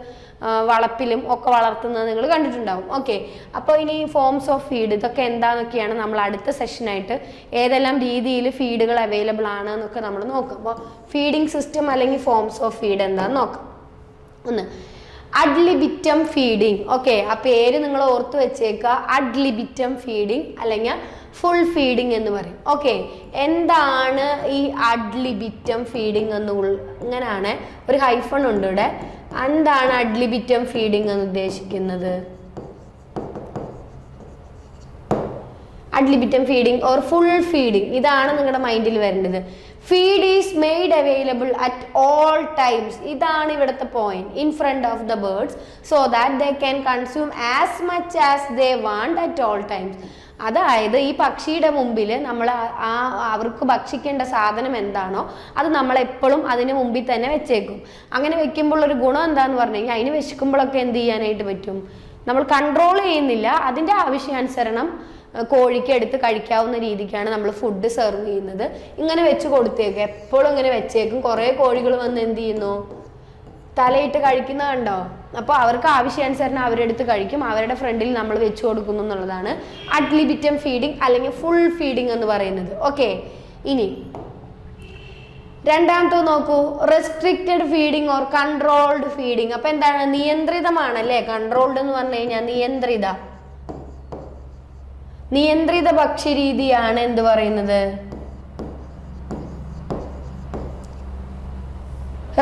വളപ്പിലും ഒക്കെ വളർത്തുന്നത് നിങ്ങൾ കണ്ടിട്ടുണ്ടാവും. ഓക്കെ, അപ്പോൾ ഇനി ഫോംസ് ഓഫ് ഫീഡ് ഇതൊക്കെ എന്താണെന്നൊക്കെയാണ് നമ്മൾ അടുത്ത സെഷനായിട്ട് ഏതെല്ലാം രീതിയിൽ ഫീഡുകൾ അവൈലബിൾ ആണ് എന്നൊക്കെ നമ്മൾ നോക്കും. അപ്പോൾ ഫീഡിങ് സിസ്റ്റം അല്ലെങ്കിൽ ഫോംസ് ഓഫ് ഫീഡ് എന്താണെന്ന് നോക്കാം. ഒന്ന്, അഡ് ലിബിറ്റം ഫീഡിങ്. ഓക്കെ, ആ പേര് നിങ്ങൾ ഓർത്ത് വെച്ചേക്കുക. അഡ് ലിബിറ്റം ഫീഡിങ് അല്ലെങ്കിൽ ഫുൾ ഫീഡിങ് എന്ന് പറയും. ഓക്കെ, എന്താണ് ഈ അഡ് ലിബിറ്റം ഫീഡിങ് ഇങ്ങനെയാണ് ഒരു ഹൈഫൺ ഉണ്ട് ഇവിടെ. എന്താണ് അഡ് ലിബിറ്റം ഫീഡിങ് എന്ന് ഉദ്ദേശിക്കുന്നത്? Ad libitum feeding or full feeding, ഇതാണ് നിങ്ങളുടെ മൈൻഡിൽ വരേണ്ടത്. Feed is made available at all times, ഇതാണ് ഇവിടുത്തെ point, in front of the birds so that they can consume as much as they want at all times. അതായത് ഈ പക്ഷിയുടെ മുമ്പിൽ നമ്മൾ അവർക്ക് ഭക്ഷിക്കേണ്ട സാധനം എന്താണോ അത് നമ്മളെപ്പോഴും അതിന് മുമ്പിൽ തന്നെ വെച്ചേക്കും. അങ്ങനെ വെക്കുമ്പോൾ ഒരു ഗുണം എന്താന്ന് പറഞ്ഞു കഴിഞ്ഞാൽ അതിന് വിശക്കുമ്പോഴൊക്കെ എന്ത് ചെയ്യാനായിട്ട് പറ്റും, നമ്മൾ കൺട്രോൾ ചെയ്യുന്നില്ല, അതിൻ്റെ ആവശ്യാനുസരണം കോഴിക്ക് എടുത്ത് കഴിക്കാവുന്ന രീതിക്കാണ് നമ്മൾ ഫുഡ് സെർവ് ചെയ്യുന്നത്. ഇങ്ങനെ വെച്ച് കൊടുത്തേക്കും, എപ്പോഴും ഇങ്ങനെ വെച്ചേക്കും. കുറേ കോഴികൾ വന്ന് എന്ത് ചെയ്യുന്നു, തലയിട്ട് കഴിക്കുന്ന കണ്ടോ. അപ്പോൾ അവർക്ക് ആവശ്യാനുസരണം അവരെടുത്ത് കഴിക്കും, അവരുടെ ഫ്രണ്ടിൽ നമ്മൾ വെച്ച് കൊടുക്കുന്നു എന്നുള്ളതാണ് അഡ് ലിബിറ്റം ഫീഡിങ് അല്ലെങ്കിൽ ഫുൾ ഫീഡിങ് എന്ന് പറയുന്നത്. ഓക്കെ, ഇനി രണ്ടാമത്തെ നോക്കൂ, restricted feeding or controlled feeding. അപ്പൊ എന്താണ്, നിയന്ത്രിതമാണല്ലേ. കൺട്രോൾഡ് എന്ന് പറഞ്ഞു കഴിഞ്ഞാൽ നിയന്ത്രിത ഭക്ഷ്യരീതിയാണ് എന്ത് പറയുന്നത്,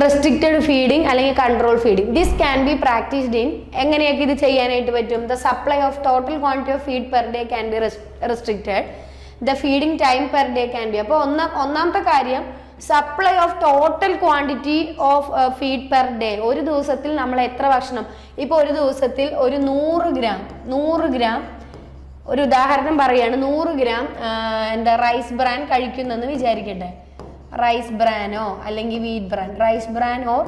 റെസ്ട്രിക്റ്റഡ് ഫീഡിങ് അല്ലെങ്കിൽ control feeding. This can be practised in, എങ്ങനെയൊക്കെ ഇത് ചെയ്യാനായിട്ട് പറ്റും, the supply of total quantity of feed per day can be restricted, the feeding time per day can be. അപ്പോൾ ഒന്നാമത്തെ കാര്യം supply of total quantity of feed per day. ഒരു ദിവസത്തിൽ നമ്മൾ എത്ര ഭക്ഷണം, ഇപ്പോൾ ഒരു ദിവസത്തിൽ ഒരു 100 ഗ്രാം ഒരു ഉദാഹരണം പറയാണ്, 100 ഗ്രാം എന്താ റൈസ് ബ്രാൻ കഴിക്കുന്നെന്ന് വിചാരിക്കട്ടെ. റൈസ് ബ്രാനോ അല്ലെങ്കിൽ wheat bran, rice bran or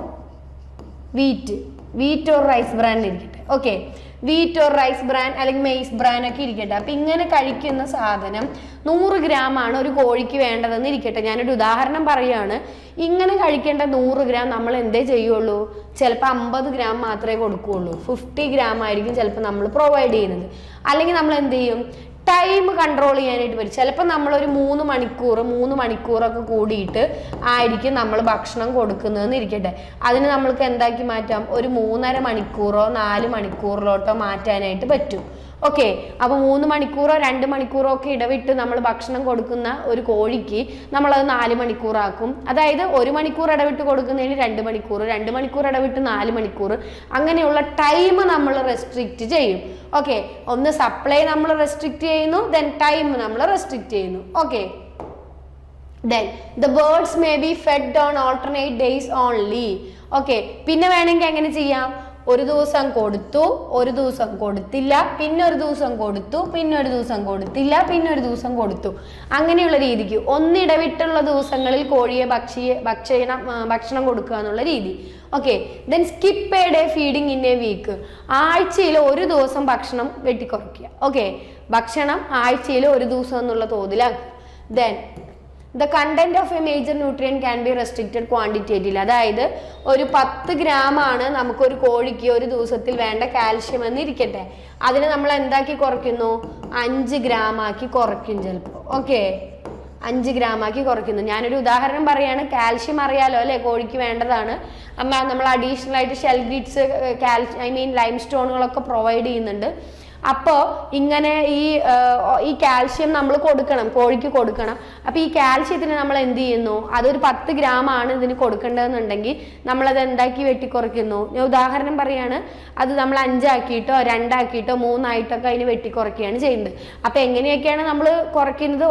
wheat or rice bran ഇരിക്കട്ടെ. Okay, wheat or rice bran അല്ലെങ്കിൽ മെയ്സ് ബ്രാൻ ഒക്കെ ഇരിക്കട്ടെ. അപ്പം ഇങ്ങനെ കഴിക്കുന്ന സാധനം 100 ഗ്രാം ആണ് ഒരു കോഴിക്ക് വേണ്ടതെന്ന് ഇരിക്കട്ടെ. ഞാനൊരു ഉദാഹരണം പറയുകയാണ്. ഇങ്ങനെ കഴിക്കേണ്ട 100 ഗ്രാം നമ്മൾ എന്തേ ചെയ്യുള്ളൂ, ചിലപ്പോൾ 50 ഗ്രാം മാത്രമേ കൊടുക്കുകയുള്ളൂ. 50 ഗ്രാം ആയിരിക്കും ചിലപ്പോൾ നമ്മൾ പ്രൊവൈഡ് ചെയ്യുന്നത്. അല്ലെങ്കിൽ നമ്മൾ എന്ത് ചെയ്യും, ടൈം കൺട്രോൾ ചെയ്യാനായിട്ട് പറ്റും. ചിലപ്പോൾ നമ്മളൊരു 3 മണിക്കൂറൊക്കെ കൂടിയിട്ട് ആയിരിക്കും നമ്മൾ ഭക്ഷണം കൊടുക്കുന്നതെന്ന് ഇരിക്കട്ടെ. അതിന് നമ്മൾക്ക് എന്താക്കി മാറ്റാം, ഒരു 3.5 മണിക്കൂറോ 4 മണിക്കൂറിലോട്ടോ മാറ്റാനായിട്ട് പറ്റും. ഓക്കെ, അപ്പോൾ 3 മണിക്കൂറോ 2 മണിക്കൂറോ ഒക്കെ ഇടവിട്ട് നമ്മൾ ഭക്ഷണം കൊടുക്കുന്ന ഒരു കോഴിക്ക് നമ്മളത് 4 മണിക്കൂറാക്കും. അതായത് 1 മണിക്കൂർ ഇടവിട്ട് കൊടുക്കുന്നതിന് 2 മണിക്കൂർ, 2 മണിക്കൂർ ഇടവിട്ട് 4 മണിക്കൂർ, അങ്ങനെയുള്ള ടൈം നമ്മൾ റെസ്ട്രിക്റ്റ് ചെയ്യും. ഓക്കെ, ഒന്ന് സപ്ലൈ നമ്മൾ റെസ്ട്രിക്റ്റ് ചെയ്യുന്നു, ദെൻ ടൈം നമ്മൾ റെസ്ട്രിക്റ്റ് ചെയ്യുന്നു. Okay, then the birds may be fed on alternate days only. Okay, പിന്നെ വേണമെങ്കിൽ എങ്ങനെ ചെയ്യാം, ഒരു ദിവസം കൊടുത്തു, ഒരു ദിവസം കൊടുത്തില്ല, പിന്നെ ഒരു ദിവസം കൊടുത്തു, പിന്നെ ഒരു ദിവസം കൊടുത്തില്ല, പിന്നെ ഒരു ദിവസം കൊടുത്തു, അങ്ങനെയുള്ള രീതിക്ക് ഒന്നിടവിട്ടുള്ള ദിവസങ്ങളിൽ കോഴിയെ ഭക്ഷണം കൊടുക്കുക എന്നുള്ള രീതി. Okay, then skip a day feeding in a week. ആഴ്ചയിൽ ഒരു ദിവസം ഭക്ഷണം വെട്ടിക്കുറയ്ക്കുക. ഓക്കെ, ഭക്ഷണം ആഴ്ചയിൽ ഒരു ദിവസം എന്നുള്ള തോതിലാക്കുക. Then the content of a major nutrient can be restricted quantitatively. അതായത് ഒരു 10 ഗ്രാം ആണ് നമുക്കൊരു കോഴിക്ക് ഒരു ദിവസത്തിൽ വേണ്ട കാൽഷ്യം എന്ന് ഇരിക്കട്ടെ. അതിന് നമ്മൾ എന്താക്കി കുറയ്ക്കുന്നു, 5 ഗ്രാം ആക്കി കുറയ്ക്കും ചിലപ്പോൾ. ഓക്കെ, 5 ഗ്രാം ആക്കി കുറയ്ക്കുന്നു. ഞാനൊരു ഉദാഹരണം പറയാണ്. കാൽഷ്യം അറിയാലോ അല്ലെ, കോഴിക്ക് വേണ്ടതാണ്. നമ്മൾ അഡീഷണൽ ആയിട്ട് ഷെൽ ഗ്രിഡ്സ്, ലൈം സ്റ്റോണുകളൊക്കെ പ്രൊവൈഡ് ചെയ്യുന്നുണ്ട്. അപ്പോൾ ഇങ്ങനെ ഈ കാൽഷ്യം നമ്മൾ കൊടുക്കണം, കോഴിക്ക് കൊടുക്കണം. അപ്പോൾ ഈ കാൽഷ്യത്തിന് നമ്മൾ എന്ത് ചെയ്യുന്നു, അതൊരു 10 ഗ്രാം ആണ് ഇതിന് കൊടുക്കേണ്ടതെന്നുണ്ടെങ്കിൽ നമ്മളത് എന്താക്കി വെട്ടിക്കുറയ്ക്കുന്നു. ഞാൻ ഉദാഹരണം പറയാണ്, അത് നമ്മൾ 5 ആക്കിയിട്ടോ 2 ആക്കിയിട്ടോ 3 ആയിട്ടൊക്കെ അതിന് വെട്ടിക്കുറയ്ക്കുകയാണ് ചെയ്യുന്നത്. അപ്പോൾ എങ്ങനെയൊക്കെയാണ് നമ്മൾ കുറയ്ക്കുന്നത്,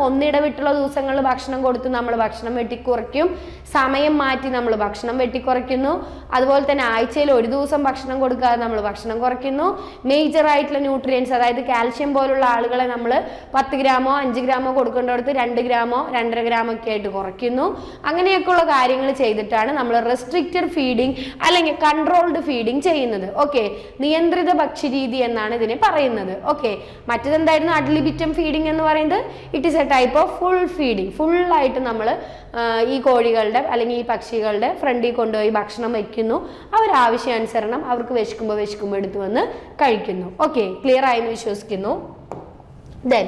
ഒന്നിടവിട്ടുള്ള ദിവസങ്ങളിൽ ഭക്ഷണം കൊടുത്ത് നമ്മൾ ഭക്ഷണം വെട്ടിക്കുറയ്ക്കും, സമയം മാറ്റി നമ്മൾ ഭക്ഷണം വെട്ടിക്കുറയ്ക്കുന്നു, അതുപോലെ തന്നെ ആഴ്ചയിൽ ഒരു ദിവസം ഭക്ഷണം കൊടുക്കാതെ നമ്മൾ ഭക്ഷണം കുറയ്ക്കുന്നു, മേജർ ആയിട്ടുള്ള ആയിട്ടുള്ള ന്യൂട്രിയൻസ്, അതായത് കാൽഷ്യം പോലുള്ള ആളുകളെ നമ്മൾ 10 ഗ്രാമോ 5 ഗ്രാമോ കൊടുക്കേണ്ടടുത്ത് 2 ഗ്രാമോ 2.5 ഗ്രാമോ ഒക്കെ ആയിട്ട് കുറയ്ക്കുന്നു. അങ്ങനെയൊക്കെയുള്ള കാര്യങ്ങൾ ചെയ്തിട്ടാണ് നമ്മൾ റെസ്ട്രിക്റ്റഡ് ഫീഡിങ് അല്ലെങ്കിൽ കൺട്രോൾഡ് ഫീഡിങ് ചെയ്യുന്നത്. ഓക്കെ, നിയന്ത്രിത ഭക്ഷ്യരീതി എന്നാണ് ഇതിനെ പറയുന്നത്. ഓക്കെ, മറ്റേതെന്തായിരുന്നു അഡ്ലിബിറ്റം ഫീഡിങ് എന്ന് പറയുന്നത്? It is A type of full feeding. ഫുള്ളായിട്ട് നമ്മൾ ഈ കോഴികളുടെ അല്ലെങ്കിൽ ഈ പക്ഷികളുടെ ഫ്രണ്ടിൽ കൊണ്ടുപോയി ഭക്ഷണം വയ്ക്കുന്നു. അവരാവശ്യാനുസരണം അവർക്ക് വിശക്കുമ്പോൾ എടുത്തു വന്ന് കഴിക്കുന്നു. ഓക്കെ, ക്ലിയർ ആയെന്ന് വിശ്വസിക്കുന്നു. Then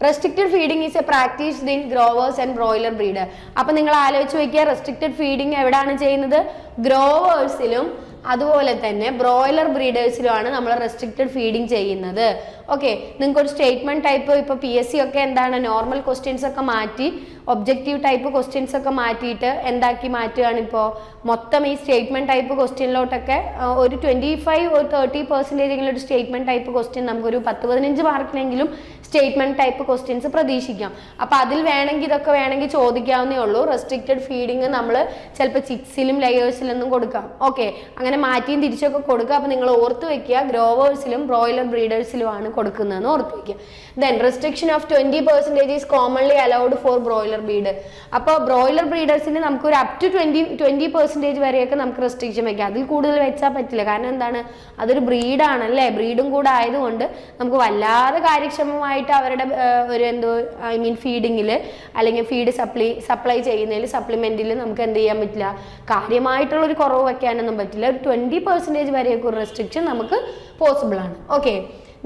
restricted feeding is A practised in growers and broiler breeder. അപ്പൊ നിങ്ങൾ ആലോചിച്ച് വയ്ക്കുക, റെസ്ട്രിക്റ്റഡ് ഫീഡിങ് എവിടെയാണ് ചെയ്യുന്നത്? ഗ്രോവേഴ്സിലും അതുപോലെ തന്നെ ബ്രോയിലർ ബ്രീഡേഴ്സിലുമാണ് നമ്മൾ റെസ്ട്രിക്റ്റഡ് ഫീഡിങ് ചെയ്യുന്നത്. ഓക്കെ, നിങ്ങൾക്ക് ഒരു സ്റ്റേറ്റ്മെന്റ് ടൈപ്പ് ഇപ്പോൾ PSC ഒക്കെ എന്താണ് നോർമൽ ക്വസ്റ്റ്യൻസ് ഒക്കെ മാറ്റി ഒബ്ജക്റ്റീവ് ടൈപ്പ് ക്വസ്റ്റ്യൻസ് ഒക്കെ മാറ്റിയിട്ട് എന്താക്കി മാറ്റുകയാണ് ഇപ്പോൾ മൊത്തം ഈ സ്റ്റേറ്റ്മെന്റ് ടൈപ്പ് ക്വസ്റ്റ്യനിലോട്ടൊക്കെ ഒരു 25 or 30% ഒരു സ്റ്റേറ്റ്മെന്റ് ടൈപ്പ് ക്വസ്റ്റ്യൻ നമുക്കൊരു 10-15 മാർക്കിനെങ്കിലും സ്റ്റേറ്റ്മെന്റ് ടൈപ്പ് ക്വസ്റ്റ്യൻസ് പ്രതീക്ഷിക്കാം. അപ്പൊ അതിൽ വേണമെങ്കിൽ ഇതൊക്കെ വേണമെങ്കിൽ ചോദിക്കാവുന്നേ ഉള്ളൂ. റെസ്ട്രിക്റ്റഡ് ഫീഡിങ് നമ്മൾ ചിലപ്പോൾ ചിക്സിലും ലെയേഴ്സിലൊന്നും കൊടുക്കാം. ഓക്കെ, അങ്ങനെ മാറ്റിയും തിരിച്ചൊക്കെ കൊടുക്കുക. അപ്പൊ നിങ്ങൾ ഓർത്ത് വെക്കുക, ഗ്രോവേഴ്സിലും ബ്രോയിലർ ബ്രീഡേഴ്സിലുമാണ് കൊടുക്കുന്നതെന്ന് ഓർത്ത് വെക്കുക. Then restriction of 20% is commonly allowed four broiler breeder. അപ്പോൾ ബ്രോയിലർ ബ്രീഡേഴ്സിന് നമുക്ക് ഒരു അപ് ടു 20% വരെയൊക്കെ നമുക്ക് റെസ്ട്രിക്ഷൻ വെക്കാം. അതിൽ കൂടുതൽ വെച്ചാൽ പറ്റില്ല. കാരണം എന്താണ്, അതൊരു ബ്രീഡാണല്ലേ, ബ്രീഡും കൂടെ ആയതുകൊണ്ട് നമുക്ക് വല്ലാതെ കാര്യക്ഷമമായിട്ട് അവരുടെ ഒരു ഫീഡിങ്ങിൽ അല്ലെങ്കിൽ ഫീഡ് സപ്ലൈ ചെയ്യുന്നതിൽ സപ്ലിമെന്റിൽ നമുക്ക് എന്ത് ചെയ്യാൻ പറ്റില്ല, കാര്യമായിട്ടുള്ള ഒരു കുറവ് വെക്കാനൊന്നും പറ്റില്ല. ഒരു 20% വരെയൊക്കെ ഒരു റെസ്ട്രിക്ഷൻ നമുക്ക് പോസിബിൾ ആണ്. Okay,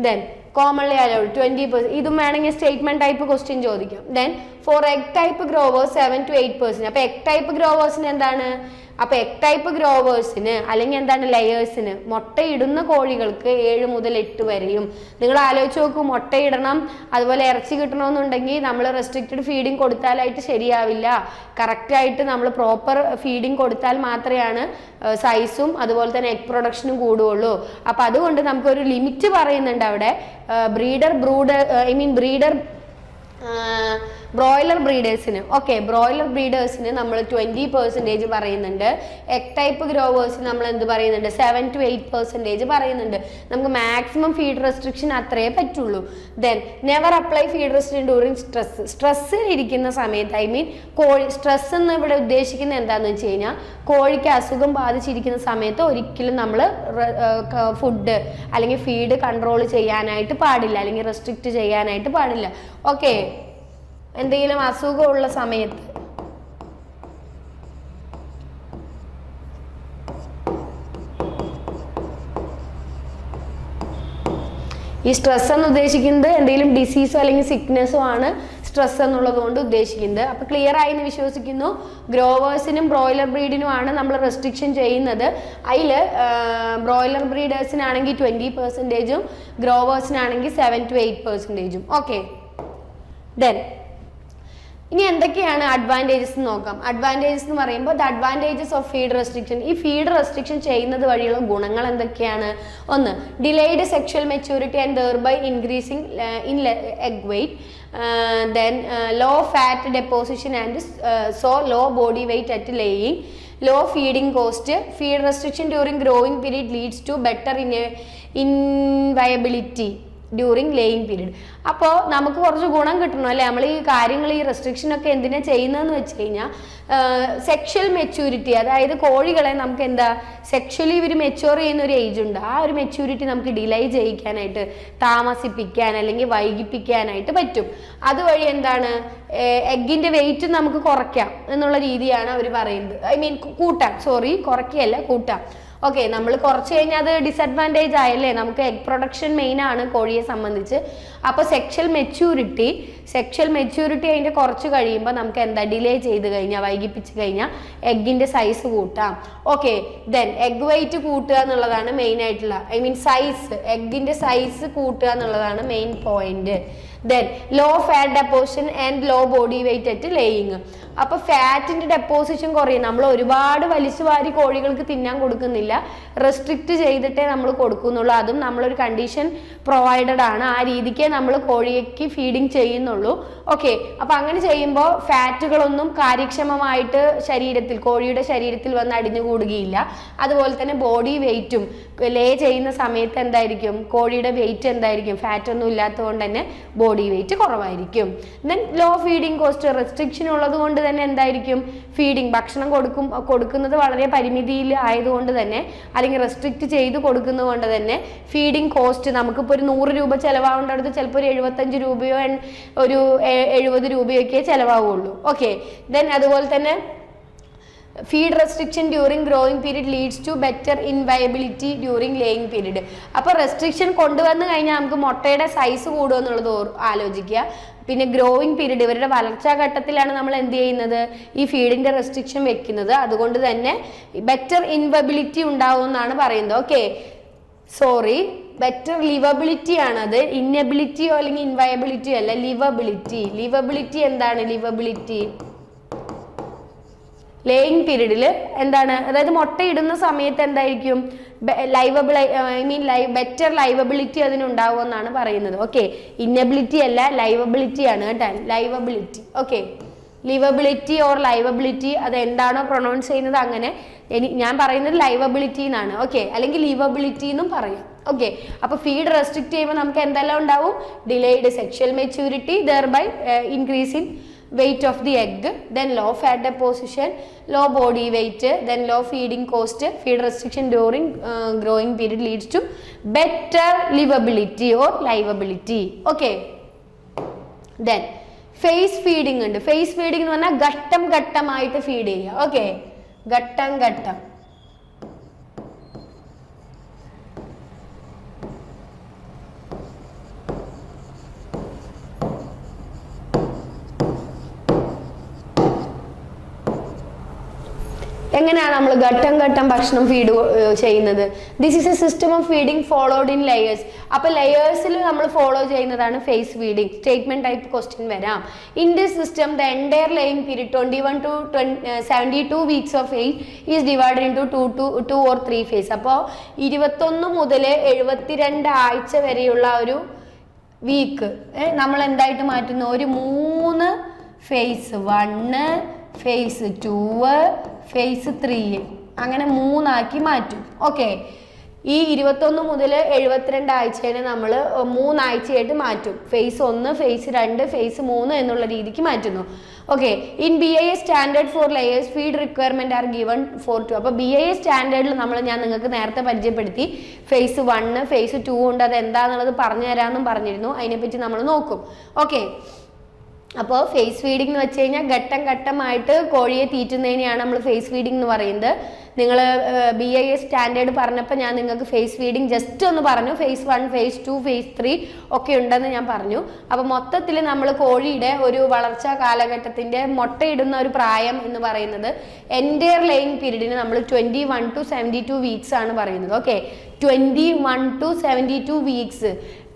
then commonly allowed 20%. ഇതും വേണമെങ്കിൽ സ്റ്റേറ്റ്മെന്റ് ടൈപ്പ് ക്വസ്റ്റ്യൻ ചോദിക്കാം. Then for egg type growers 7 to 8%. അപ്പൊ എഗ് ടൈപ്പ് ഗ്രോവേഴ്സിന് എന്താണ്? അപ്പൊ എഗ് ടൈപ്പ് ഗ്രോവേഴ്സിന് അല്ലെങ്കിൽ എന്താണ് ലെയേഴ്സിന്, മുട്ടയിടുന്ന കോഴികൾക്ക് 7 മുതൽ 8 വരെയും. നിങ്ങൾ ആലോചിച്ച് നോക്കൂ, മുട്ടയിടണം അതുപോലെ ഇറച്ചി കിട്ടണമെന്നുണ്ടെങ്കിൽ നമ്മൾ റെസ്ട്രിക്റ്റഡ് ഫീഡിങ് കൊടുത്താലായിട്ട് ശരിയാവില്ല. കറക്റ്റായിട്ട് നമ്മൾ പ്രോപ്പർ ഫീഡിങ് കൊടുത്താൽ മാത്രമാണ് സൈസും അതുപോലെ തന്നെ എഗ് പ്രൊഡക്ഷനും കൂടുകയുള്ളൂ. അപ്പൊ അതുകൊണ്ട് നമുക്കൊരു ലിമിറ്റ് പറയുന്നുണ്ട് അവിടെ. ബ്രീഡർ ബ്രോയിലർ ബ്രീഡേഴ്സിന്. ഓക്കെ, ബ്രോയിലർ ബ്രീഡേഴ്സിന് നമ്മൾ 20% പറയുന്നുണ്ട്. എഗ് ടൈപ്പ് ഗ്രോവേഴ്സിന് നമ്മൾ എന്ത് പറയുന്നുണ്ട്? 7 to 8% പറയുന്നുണ്ട്. നമുക്ക് മാക്സിമം ഫീഡ് റെസ്ട്രിക്ഷൻ അത്രയേ പറ്റുള്ളൂ. Then never apply feed restriction during സ്ട്രെസ്സിൽ ഇരിക്കുന്ന സമയത്ത് സ്ട്രെസ് എന്ന് ഇവിടെ ഉദ്ദേശിക്കുന്നത് എന്താണെന്ന് വെച്ച് കഴിഞ്ഞാൽ കോഴിക്ക് അസുഖം ബാധിച്ചിരിക്കുന്ന സമയത്ത് ഒരിക്കലും നമ്മൾ ഫുഡ് അല്ലെങ്കിൽ ഫീഡ് കൺട്രോൾ ചെയ്യാനായിട്ട് പാടില്ല, അല്ലെങ്കിൽ റെസ്ട്രിക്റ്റ് ചെയ്യാനായിട്ട് പാടില്ല. ഓക്കെ, എന്തെങ്കിലും അസുഖമുള്ള സമയത്ത് ഈ സ്ട്രെസ് എന്ന് ഉദ്ദേശിക്കുന്നത് എന്തെങ്കിലും ഡിസീസോ അല്ലെങ്കിൽ സിക്നെസ്സോ ആണ് സ്ട്രെസ് എന്നുള്ളത് കൊണ്ട് ഉദ്ദേശിക്കുന്നത്. അപ്പൊ ക്ലിയർ ആയി എന്ന് വിശ്വസിക്കുന്നു. ഗ്രോവേഴ്സിനും ബ്രോയിലർ ബ്രീഡിനുമാണ് നമ്മൾ റെസ്ട്രിക്ഷൻ ചെയ്യുന്നത്. അതിൽ ബ്രോയിലർ ബ്രീഡേഴ്സിനാണെങ്കിൽ 20%, ഗ്രോവേഴ്സിനാണെങ്കിൽ 7 to 8%. ഓക്കെ, ദെൻ ഇനി എന്തൊക്കെയാണ് അഡ്വാൻറ്റേജസ് എന്ന് നോക്കാം. അഡ്വാൻറ്റേജസ് എന്ന് പറയുമ്പോൾ the advantages of feed restriction. ഈ ഫീഡ് റെസ്ട്രിക്ഷൻ ചെയ്യുന്നത് വഴിയുള്ള ഗുണങ്ങൾ എന്തൊക്കെയാണ്? ഒന്ന്, delayed sexual maturity and thereby increasing in egg weight. Then low fat deposition and so low body weight at laying. Low feeding cost. Feed restriction during growing period leads to better inviability during laying period. അപ്പോൾ നമുക്ക് കുറച്ച് ഗുണം കിട്ടണം അല്ലേ? നമ്മൾ ഈ കാര്യങ്ങൾ ഈ റെസ്ട്രിക്ഷനൊക്കെ എന്തിനാ ചെയ്യുന്നതെന്ന് വെച്ച് കഴിഞ്ഞാൽ സെക്ഷൽ മെച്യൂരിറ്റി, അതായത് കോഴികളെ നമുക്ക് എന്താ സെക്ഷലി ഇവർ മെച്യൂർ ചെയ്യുന്ന ഒരു ഏജ് ഉണ്ട്. ആ ഒരു മെച്യൂരിറ്റി നമുക്ക് ഡിലേ ചെയ്യിക്കാനായിട്ട്, താമസിപ്പിക്കാൻ അല്ലെങ്കിൽ വൈകിപ്പിക്കാനായിട്ട് പറ്റും. അതുവഴി എന്താണ് എഗ്ഗിന്റെ വെയിറ്റ് നമുക്ക് കുറയ്ക്കാം എന്നുള്ള രീതിയാണ് അവർ പറയുന്നത്. കൂട്ടാം, കുറയ്ക്കുകയല്ല, കൂട്ടാം. ഓക്കെ, നമ്മൾ കുറച്ച് കഴിഞ്ഞാൽ അത് ഡിസഡ്വാൻറ്റേജ് ആയല്ലേ? നമുക്ക് എഗ് പ്രൊഡക്ഷൻ മെയിൻ ആണ് കോഴിയെ സംബന്ധിച്ച്. അപ്പോൾ സെക്ഷൽ മെച്യൂരിറ്റി അതിൻ്റെ കുറച്ച് കഴിയുമ്പോൾ നമുക്ക് എന്താ ഡിലേ ചെയ്ത് കഴിഞ്ഞാൽ, വൈകിപ്പിച്ച് കഴിഞ്ഞാൽ എഗ്ഗിൻ്റെ സൈസ് കൂട്ടാം. ഓക്കെ, ദെൻ എഗ് വെയിറ്റ് കൂട്ടുക എന്നുള്ളതാണ് മെയിൻ ആയിട്ടുള്ള, എഗ്ഗിൻ്റെ സൈസ് കൂട്ടുക എന്നുള്ളതാണ് main point. Then low fat deposition and low body weight at laying. അപ്പൊ ഫാറ്റിന്റെ ഡെപ്പോസിഷൻ കുറയും. നമ്മൾ ഒരുപാട് വലിച്ചു വാരി കോഴികൾക്ക് തിന്നാൻ കൊടുക്കുന്നില്ല, റെസ്ട്രിക്റ്റ് ചെയ്തിട്ടേ നമ്മൾ കൊടുക്കുന്നുള്ളൂ. അതും നമ്മളൊരു കണ്ടീഷൻ പ്രൊവൈഡഡ് ആണ്, ആ രീതിക്കേ നമ്മൾ കോഴിക്ക് ഫീഡിങ് ചെയ്യുന്നുള്ളൂ. ഓക്കെ, അപ്പൊ അങ്ങനെ ചെയ്യുമ്പോൾ ഫാറ്റുകളൊന്നും കാര്യക്ഷമമായിട്ട് കോഴിയുടെ ശരീരത്തിൽ വന്ന് അടിഞ്ഞുകൂടുകയില്ല. അതുപോലെ തന്നെ ബോഡി വെയിറ്റും ലേ ചെയ്യുന്ന സമയത്ത് എന്തായിരിക്കും, കോഴിയുടെ വെയിറ്റ് എന്തായിരിക്കും, ഫാറ്റ് ഒന്നും ഇല്ലാത്തതുകൊണ്ട് തന്നെ ബോഡി വെയിറ്റ് കുറവായിരിക്കും. Then low feeding cost, restriction ഉള്ളത് കൊണ്ട് തന്നെ എന്തായിരിക്കും, ഫീഡിങ് ഭക്ഷണം കൊടുക്കുന്നത് വളരെ പരിമിതിയിൽ ആയതുകൊണ്ട് തന്നെ, അല്ലെങ്കിൽ റെസ്ട്രിക്റ്റ് ചെയ്ത് കൊടുക്കുന്നത് കൊണ്ട് തന്നെ ഫീഡിങ് കോസ്റ്റ് നമുക്കിപ്പോൾ ഒരു 100 രൂപ ചിലവാകേണ്ടടുത്ത് ചിലപ്പോൾ ഒരു 75 രൂപയോ ഒരു 70 രൂപയൊക്കെ ചിലവാകുള്ളൂ. ഓക്കെ. ദെൻ അതുപോലെ തന്നെ feed restriction during growing period leads to better inviability during laying period. അപ്പോൾ റെസ്ട്രിക്ഷൻ കൊണ്ടുവന്നു കഴിഞ്ഞാൽ നമുക്ക് മുട്ടയുടെ സൈസ് കൂടുക എന്നുള്ളത് ആലോചിക്കുക. പിന്നെ ഗ്രോയിങ് പീരീഡ്, ഇവരുടെ വളർച്ചാ ഘട്ടത്തിലാണ് നമ്മൾ എന്ത് ചെയ്യുന്നത്, ഈ ഫീഡിന്റെ റെസ്ട്രിക്ഷൻ വെക്കുന്നത്. അതുകൊണ്ട് തന്നെ ബെറ്റർ ഇൻവയബിലിറ്റി ഉണ്ടാവും എന്നാണ് പറയുന്നത്. ഓക്കെ, സോറി, ബെറ്റർ ലിവബിലിറ്റി ആണത്, ഇന്നബിലിറ്റിയോ അല്ലെങ്കിൽ ഇൻവയബിലിറ്റിയോ അല്ല, ലിവബിലിറ്റി. ലിവബിലിറ്റി എന്താണ്? ലിവബിലിറ്റി ലേയിങ് പീരീഡിൽ എന്താണ്, അതായത് മുട്ടയിടുന്ന സമയത്ത് എന്തായിരിക്കും, ബെറ്റർ ലൈവബിലിറ്റി അതിനുണ്ടാവും എന്നാണ് പറയുന്നത്. ഓക്കെ, ഇന്നബിലിറ്റി അല്ല, ലൈവബിലിറ്റി ആണ് കേട്ടോ, ലൈവബിലിറ്റി. ഓക്കെ, ലിവബിലിറ്റി ഓർ ലൈവബിലിറ്റി, അത് എന്താണോ പ്രൊനൗൺസ് ചെയ്യുന്നത് അങ്ങനെ, ഞാൻ പറയുന്നത് ലൈവബിലിറ്റി എന്നാണ്. ഓക്കെ, അല്ലെങ്കിൽ ലിവബിലിറ്റി എന്നും പറയാം. ഓക്കെ, അപ്പൊ ഫീഡ് റെസ്ട്രിക്ട് ചെയ്യുമ്പോൾ നമുക്ക് എന്തെല്ലാം ഉണ്ടാവും, delayed sexual maturity, thereby increasing weight of the egg, then low fat deposition, low body weight, then low feeding cost. Feed restriction during growing period leads to better livability or livability. Okay, then phase feeding ഉണ്ട്. phase feeding എന്ന് പറഞ്ഞാൽ ഘട്ടം ഘട്ടമായിട്ട് feed ചെയ്യുക. Okay, ഘട്ടം ഘട്ടം. എങ്ങനെയാണ് നമ്മൾ ഘട്ടം ഘട്ടം ഭക്ഷണം ഫീഡ് ചെയ്യുന്നത്? This is a system of feeding followed in layers. അപ്പൊ ലെയേഴ്സിൽ നമ്മൾ ഫോളോ ചെയ്യുന്നതാണ് phase feeding. Statement type question വരാം. In this system the entire laying period 21 to 72 weeks of age is divided into 2 or 3 phase. അപ്പോൾ 21 മുതൽ 72 ആഴ്ച വരെയുള്ള ഒരു വീക്ക് നമ്മൾ എന്തായിട്ട് മാറ്റുന്നു, ഒരു 3 ഫേസ്, 1 ഫേസ് 2 ഫേസ് 3 അങ്ങനെ 3 ആക്കി മാറ്റും. ഓക്കെ, ഈ 21 മുതൽ 72 ആഴ്ചയെ നമ്മൾ 3 ആഴ്ചയായിട്ട് മാറ്റും. ഫേസ് 1, ഫേസ് 2, ഫേസ് 3 എന്നുള്ള രീതിക്ക് മാറ്റുന്നു. Okay, in BIS standard for layers feed requirement are given for 2. അപ്പോൾ BIS സ്റ്റാൻഡേർഡിൽ ഞാൻ നിങ്ങൾക്ക് നേരത്തെ പരിചയപ്പെടുത്തി ഫേസ് 1 ഫേസ് 2 ഉണ്ട്, അത് എന്താണെന്നുള്ളത് പറഞ്ഞു തരാമെന്നും പറഞ്ഞിരുന്നു. അതിനെപ്പറ്റി നമ്മൾ നോക്കും. ഓക്കെ, അപ്പോൾ ഫേസ് ഫീഡിംഗ് എന്ന് വെച്ച് കഴിഞ്ഞാൽ ഘട്ടം ഘട്ടമായിട്ട് കോഴിയെ തീറ്റുന്നതിനെയാണ് നമ്മൾ ഫേസ് ഫീഡിംഗ് എന്ന് പറയുന്നത്. നിങ്ങൾ BIS സ്റ്റാൻഡേർഡ് പറഞ്ഞപ്പോൾ ഞാൻ നിങ്ങൾക്ക് ഫേസ് ഫീഡിംഗ് ജസ്റ്റ് ഒന്ന് പറഞ്ഞു. ഫേസ് 1, ഫേസ് 2, ഫേസ് 3 ഒക്കെ ഉണ്ടെന്ന് ഞാൻ പറഞ്ഞു. അപ്പോൾ മൊത്തത്തിൽ നമ്മൾ കോഴിയുടെ ഒരു വളർച്ചാ കാലഘട്ടത്തിൻ്റെ മുട്ടയിടുന്ന ഒരു പ്രായം എന്ന് പറയുന്നത് എൻറ്റയർ ലേയിങ് പീരീഡിന് നമ്മൾ 21 to 72 വീക്സ് ആണ് പറയുന്നത്. ഓക്കെ, 21 to 72 വീക്സ്,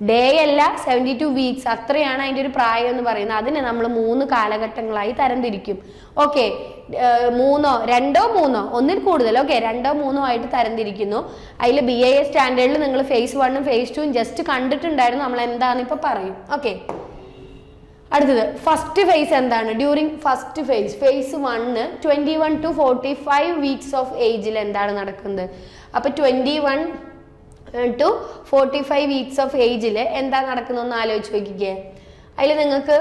ഡേ അല്ല, 72 വീക്സ്, അത്രയാണ് അതിൻ്റെ ഒരു പ്രായം എന്ന് പറയുന്നത്. അതിനെ നമ്മൾ 3 കാലഘട്ടങ്ങളായി തരംതിരിക്കും. ഓക്കെ, 3, 2, 3, ഒന്നിൽ കൂടുതൽ. ഓക്കെ, 2, 3 ആയിട്ട് തരംതിരിക്കുന്നു. അതിൽ BIS സ്റ്റാൻഡേർഡിൽ നിങ്ങൾ ഫേസ് 1 ഫേസ് 2 ജസ്റ്റ് കണ്ടിട്ടുണ്ടായിരുന്നു. നമ്മൾ എന്താണെന്ന് ഇപ്പൊ പറയും. ഓക്കെ, അടുത്തത് ഫസ്റ്റ് ഫേസ് എന്താണ്? During first phase, phase 1 21 to 45 weeks of ഏജിൽ എന്താണ് നടക്കുന്നത്? അപ്പൊ 21 to 45 വീക്സ് ഓഫ് ഏജിൽ എന്താ നടക്കുന്നതെന്ന് ആലോചിച്ച് നോക്കിക്കേ. അതിൽ നിങ്ങൾക്ക്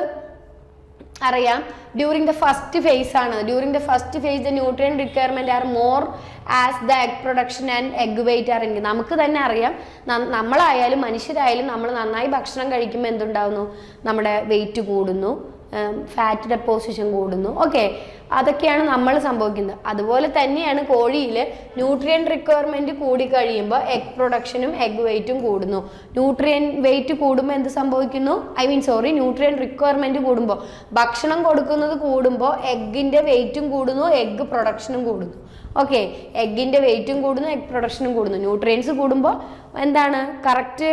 അറിയാം, ഡ്യൂറിങ് ദ ഫസ്റ്റ് ഫേസ് ആണ്. During the first phase the nutrient requirement are more as the egg production and egg weight are increase. നമുക്ക് തന്നെ അറിയാം, നമ്മളായാലും മനുഷ്യരായാലും നമ്മൾ നന്നായി ഭക്ഷണം കഴിക്കുമ്പോൾ എന്തുണ്ടാവുന്നു, നമ്മുടെ വെയിറ്റ് കൂടുന്നു, ഫാറ്റ് ഡെപ്പോസിഷൻ കൂടുന്നു. ഓക്കെ, അതൊക്കെയാണ് നമ്മൾ സംഭവിക്കുന്നത്. അതുപോലെ തന്നെയാണ് കോഴിയിൽ ന്യൂട്രിയൻ റിക്വയർമെന്റ് കൂടി കഴിയുമ്പോൾ എഗ് പ്രൊഡക്ഷനും എഗ് വെയിറ്റും കൂടുന്നു. ന്യൂട്രിയൻ വെയിറ്റ് കൂടുമ്പോൾ എന്ത് സംഭവിക്കുന്നു, ന്യൂട്രിയൻ റിക്വയർമെന്റ് കൂടുമ്പോൾ, ഭക്ഷണം കൊടുക്കുന്നത് കൂടുമ്പോൾ എഗ്ഗിന്റെ വെയിറ്റും കൂടുന്നു, എഗ് പ്രൊഡക്ഷനും കൂടുന്നു. ഓക്കെ, എഗ്ഗിന്റെ വെയിറ്റും കൂടുന്നു, എഗ് പ്രൊഡക്ഷനും കൂടുന്നു. ന്യൂട്രിയൻസ് കൂടുമ്പോൾ എന്താണ് കറക്റ്റ്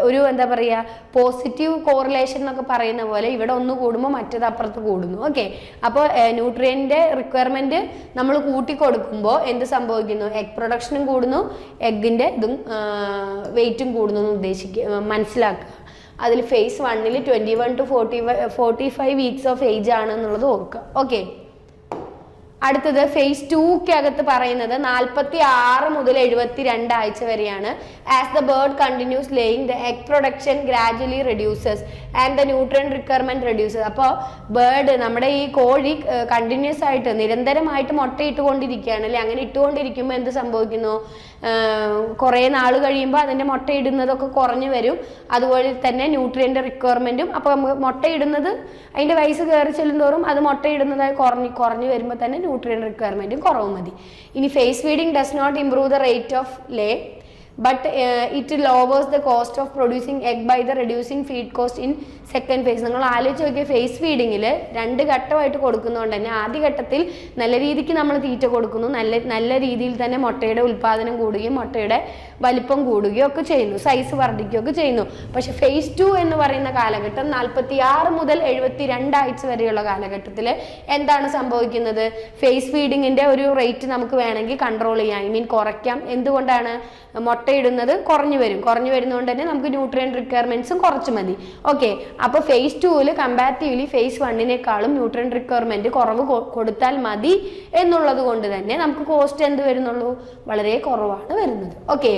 ഒരു എന്താ പറയുക, പോസിറ്റീവ് കോറിലേഷൻ എന്നൊക്കെ പറയുന്ന പോലെ ഇവിടെ ഒന്ന് കൂടുമ്പോൾ മറ്റേത് അപ്പുറത്ത് കൂടുന്നു. ഓക്കെ, അപ്പോൾ ന്യൂട്രിയൻ്റെ റിക്വയർമെന്റ് നമ്മൾ കൂട്ടിക്കൊടുക്കുമ്പോൾ എന്ത് സംഭവിക്കുന്നു, എഗ് പ്രൊഡക്ഷനും കൂടുന്നു, എഗ്ഗിൻ്റെ ഇതും വെയിറ്റും കൂടുന്നു എന്ന് മനസ്സിലാക്കുക. അതിൽ phase 1 21 to 45 weeks of age ആണ് എന്നുള്ളത് ഓർക്കുക. ഓക്കെ, അടുത്തത് phase 2 പറയുന്നത് 46 മുതൽ 72 ആഴ്ച വരെയാണ്. As the bird continues laying, the egg production gradually reduces and the nutrient requirement reduces. അപ്പോൾ ബേർഡ് നമ്മുടെ ഈ കോഴി കണ്ടിന്യൂസ് ആയിട്ട് നിരന്തരമായിട്ട് മുട്ടയിട്ടുകൊണ്ടിരിക്കുകയാണ് അല്ലെ. അങ്ങനെ ഇട്ടുകൊണ്ടിരിക്കുമ്പോൾ എന്ത് സംഭവിക്കുന്നു? കുറേ നാൾ കഴിയുമ്പോൾ അതിൻ്റെ മുട്ടയിടുന്നതൊക്കെ കുറഞ്ഞു വരും. അതുപോലെ തന്നെ ന്യൂട്രിയൻ്റ് റിക്വയർമെൻറ്റും. അപ്പോൾ നമുക്ക് മുട്ടയിടുന്നത് അതിൻ്റെ വയസ്സ് കയറി ചെല്ലുന്തോറും അത് മുട്ടയിടുന്നതായി കുറഞ്ഞു വരുമ്പോൾ തന്നെ ന്യൂട്രിയൻ്റ് റിക്വയർമെൻറ്റും കുറവ് മതി. ഇനി phase feeding does not improve the rate of lay, but it lowers the cost of producing egg by the reducing feed cost in second phase. നിങ്ങൾ ആലോചിച്ച് നോക്കിയ ഫേസ് ഫീഡിങ്ങിൽ 2 ഘട്ടമായിട്ട് കൊടുക്കുന്നതുകൊണ്ട് തന്നെ ആദ്യ ഘട്ടത്തിൽ നല്ല രീതിക്ക് നമ്മൾ തീറ്റ കൊടുക്കുന്നു, നല്ല രീതിയിൽ തന്നെ മുട്ടയുടെ ഉൽപ്പാദനം കൂടുകയും മുട്ടയുടെ വലിപ്പം കൂടുകയും ഒക്കെ ചെയ്യുന്നു, സൈസ് വർദ്ധിക്കുകയൊക്കെ ചെയ്യുന്നു. പക്ഷെ ഫേസ് 2 എന്ന് പറയുന്ന കാലഘട്ടം 46 മുതൽ 72 ആഴ്ച വരെയുള്ള കാലഘട്ടത്തിൽ എന്താണ് സംഭവിക്കുന്നത്? ഫേസ് ഫീഡിങ്ങിന്റെ ഒരു റേറ്റ് നമുക്ക് വേണമെങ്കിൽ കൺട്രോൾ ചെയ്യാം, ഐ മീൻ കുറയ്ക്കാം. എന്തുകൊണ്ടാണ്? മുട്ടയിടുന്നത് കുറഞ്ഞു വരുന്നതുകൊണ്ട് തന്നെ നമുക്ക് ന്യൂട്രിയൻ്റ് റിക്വയർമെന്റ്സും കുറച്ച് മതി. ഓക്കെ, അപ്പോൾ phase 2 comparatively phase 1 nutrient requirement കുറവ് കൊടുത്താൽ മതി എന്നുള്ളത് കൊണ്ട് തന്നെ നമുക്ക് കോസ്റ്റ് എന്ത് വരുന്നുള്ളൂ? വളരെ കുറവാണ് വരുന്നത്. Okay,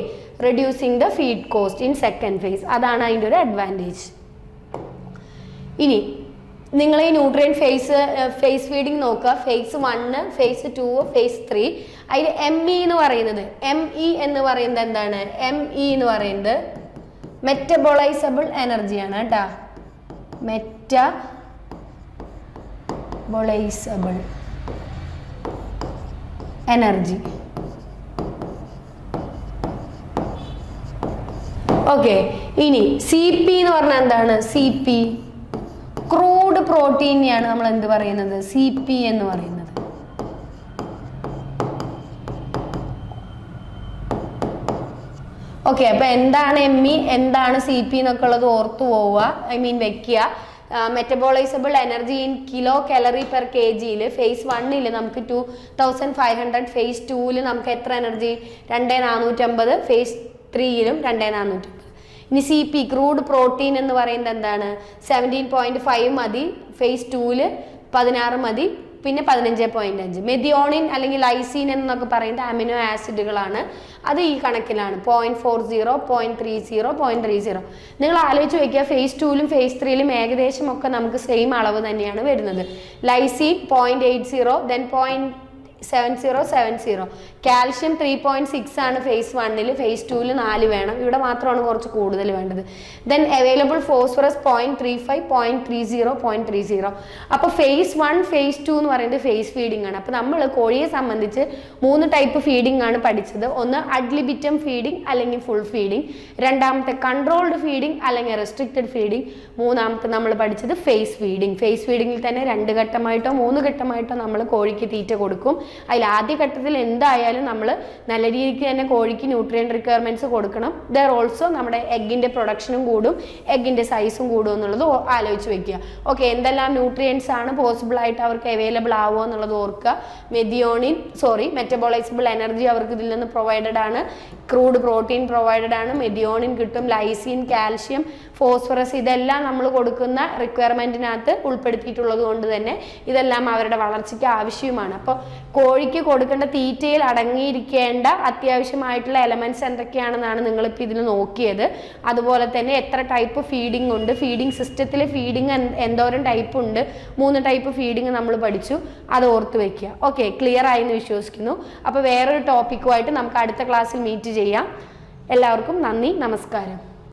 reducing the feed cost in second phase, അതാണ് അതിൻ്റെ ഒരു അഡ്വാൻറ്റേജ്. ഇനി നിങ്ങൾ ഈ ന്യൂട്രിയൻ ഫേസ് ഫീഡിങ് നോക്കുക. Phase 1, phase 2, phase 3. അതിൽ ME എന്ന് പറയുന്നത് എന്താണ്? ME എന്ന് പറയുന്നത് മെറ്റബോളൈസബിൾ എനർജിയാണ് കേട്ടോ. മെറ്റബോളൈസബിൾ എനർജി. ഓക്കെ, ഇനി CP എന്ന് പറഞ്ഞാൽ എന്താണ്? CP ക്രൂഡ് പ്രോട്ടീനെയാണ് നമ്മൾ എന്ത് പറയുന്നത്? CP എന്ന് പറയുന്നത്. ഓക്കെ, അപ്പൊ എന്താണ് ME, എന്താണ് CP എന്നൊക്കെ ഉള്ളത് ഓർത്തു പോവുക, ഐ മീൻ വെക്കുക. Metabolisable energy in kilocalorie per kg phase 1 നമുക്ക് 2500, ഫേസ് 2 നമുക്ക് എത്ര എനർജി? 2450, ഫേസ് 3 2450. ഇനി CP ക്രൂഡ് പ്രോട്ടീൻ എന്ന് പറയുന്നത് എന്താണ്? 17.5 മതി, ഫേസ് 2 16 മതി, പിന്നെ 15.5. മെഥിയോണിൻ അല്ലെങ്കിൽ ലൈസീൻ എന്നൊക്കെ പറയുന്നത് അമിനോ ആസിഡുകളാണ്. അത് ഈ കണക്കിലാണ് 0.40, 0.30, 0.30. നിങ്ങൾ ആലോചിച്ച് വയ്ക്കുക, ഫേസ് 2 ഫേസ് 3 ഏകദേശം ഒക്കെ നമുക്ക് സെയിം അളവ് തന്നെയാണ് വരുന്നത്. Lysine 0.80, then 0.70. കാൽഷ്യം 3.6 ആണ് ഫേസ് 1, ഫേസ് 2 4 വേണം. ഇവിടെ മാത്രമാണ് കുറച്ച് കൂടുതൽ വേണ്ടത്. Then available phosphorus 0.35, 0.30, 0.30. അപ്പോൾ ഫേസ് 1, ഫേസ് 2 എന്ന് പറയുന്നത് ഫേസ് ഫീഡിംഗ് ആണ്. അപ്പോൾ നമ്മൾ കോഴിയെ സംബന്ധിച്ച് 3 ടൈപ്പ് ഫീഡിംഗ് ആണ് പഠിച്ചത്. ഒന്ന് അഡ്ലിബിറ്റം ഫീഡിംഗ് അല്ലെങ്കിൽ ഫുൾ ഫീഡിംഗ്, രണ്ടാമത്തെ കൺട്രോൾഡ് ഫീഡിംഗ് അല്ലെങ്കിൽ റെസ്ട്രിക്റ്റഡ് ഫീഡിംഗ്, മൂന്നാമത്തെ നമ്മൾ പഠിച്ചത് ഫേസ് ഫീഡിംഗ്. ഫേസ് ഫീഡിങ്ങിൽ തന്നെ 2 ഘട്ടമായിട്ടോ 3 ഘട്ടമായിട്ടോ നമ്മൾ കോഴിക്ക് തീറ്റ കൊടുക്കും. അതിൽ ആദ്യ ഘട്ടത്തിൽ എന്തായാലും നമ്മൾ നല്ല രീതിക്ക് തന്നെ കോഴിക്ക് ന്യൂട്രിയൻ്റ് റിക്വയർമെന്റ്സ് കൊടുക്കണം. ദർ ഓൾസോ നമ്മുടെ എഗ്ഗിന്റെ പ്രൊഡക്ഷനും കൂടും, എഗ്ഗിന്റെ സൈസും കൂടും എന്നുള്ളത് ആലോചിച്ച് വെക്കുക. ഓക്കെ, എന്തെല്ലാം ന്യൂട്രിയൻസ് ആണ് പോസിബിൾ ആയിട്ട് അവർക്ക് അവൈലബിൾ ആവുക എന്നുള്ളത് ഓർക്കുക. മെറ്റബോളൈസബിൾ എനർജി അവർക്ക് ഇതിൽ നിന്ന് പ്രൊവൈഡഡ് ആണ്, ക്രൂഡ് പ്രോട്ടീൻ പ്രൊവൈഡഡ് ആണ്, മെഥിയോണിൻ കിട്ടും, ലൈസിൻ, കാൽഷ്യം, ഫോസ്ഫറസ്, ഇതെല്ലാം നമ്മൾ കൊടുക്കുന്ന റിക്വയർമെന്റിനകത്ത് ഉൾപ്പെടുത്തിയിട്ടുള്ളത് കൊണ്ട് തന്നെ ഇതെല്ലാം അവരുടെ വളർച്ചയ്ക്ക് ആവശ്യമാണ്. അപ്പോൾ കോഴിക്ക് കൊടുക്കേണ്ട തീറ്റയിൽ അടങ്ങിയിരിക്കേണ്ട അത്യാവശ്യമായിട്ടുള്ള എലമെന്റ്സ് എന്തൊക്കെയാണെന്നാണ് നിങ്ങളിപ്പോൾ ഇതിൽ നോക്കിയത്. അതുപോലെ തന്നെ എത്ര ടൈപ്പ് ഫീഡിംഗ് ഉണ്ട്, ഫീഡിംഗ് സിസ്റ്റത്തിൽ ഫീഡിംഗ് എന്തോരം ടൈപ്പ് ഉണ്ട്, 3 ടൈപ്പ് ഫീഡിംഗ് നമ്മൾ പഠിച്ചു. അത് ഓർത്ത് വെക്കുക. ഓക്കെ, ക്ലിയർ ആയി എന്ന് വിശ്വസിക്കുന്നു. അപ്പോൾ വേറൊരു ടോപ്പിക്കുമായിട്ട് നമുക്ക് അടുത്ത ക്ലാസ്സിൽ മീറ്റ് ചെയ്യാം. എല്ലാവർക്കും നന്ദി, നമസ്കാരം.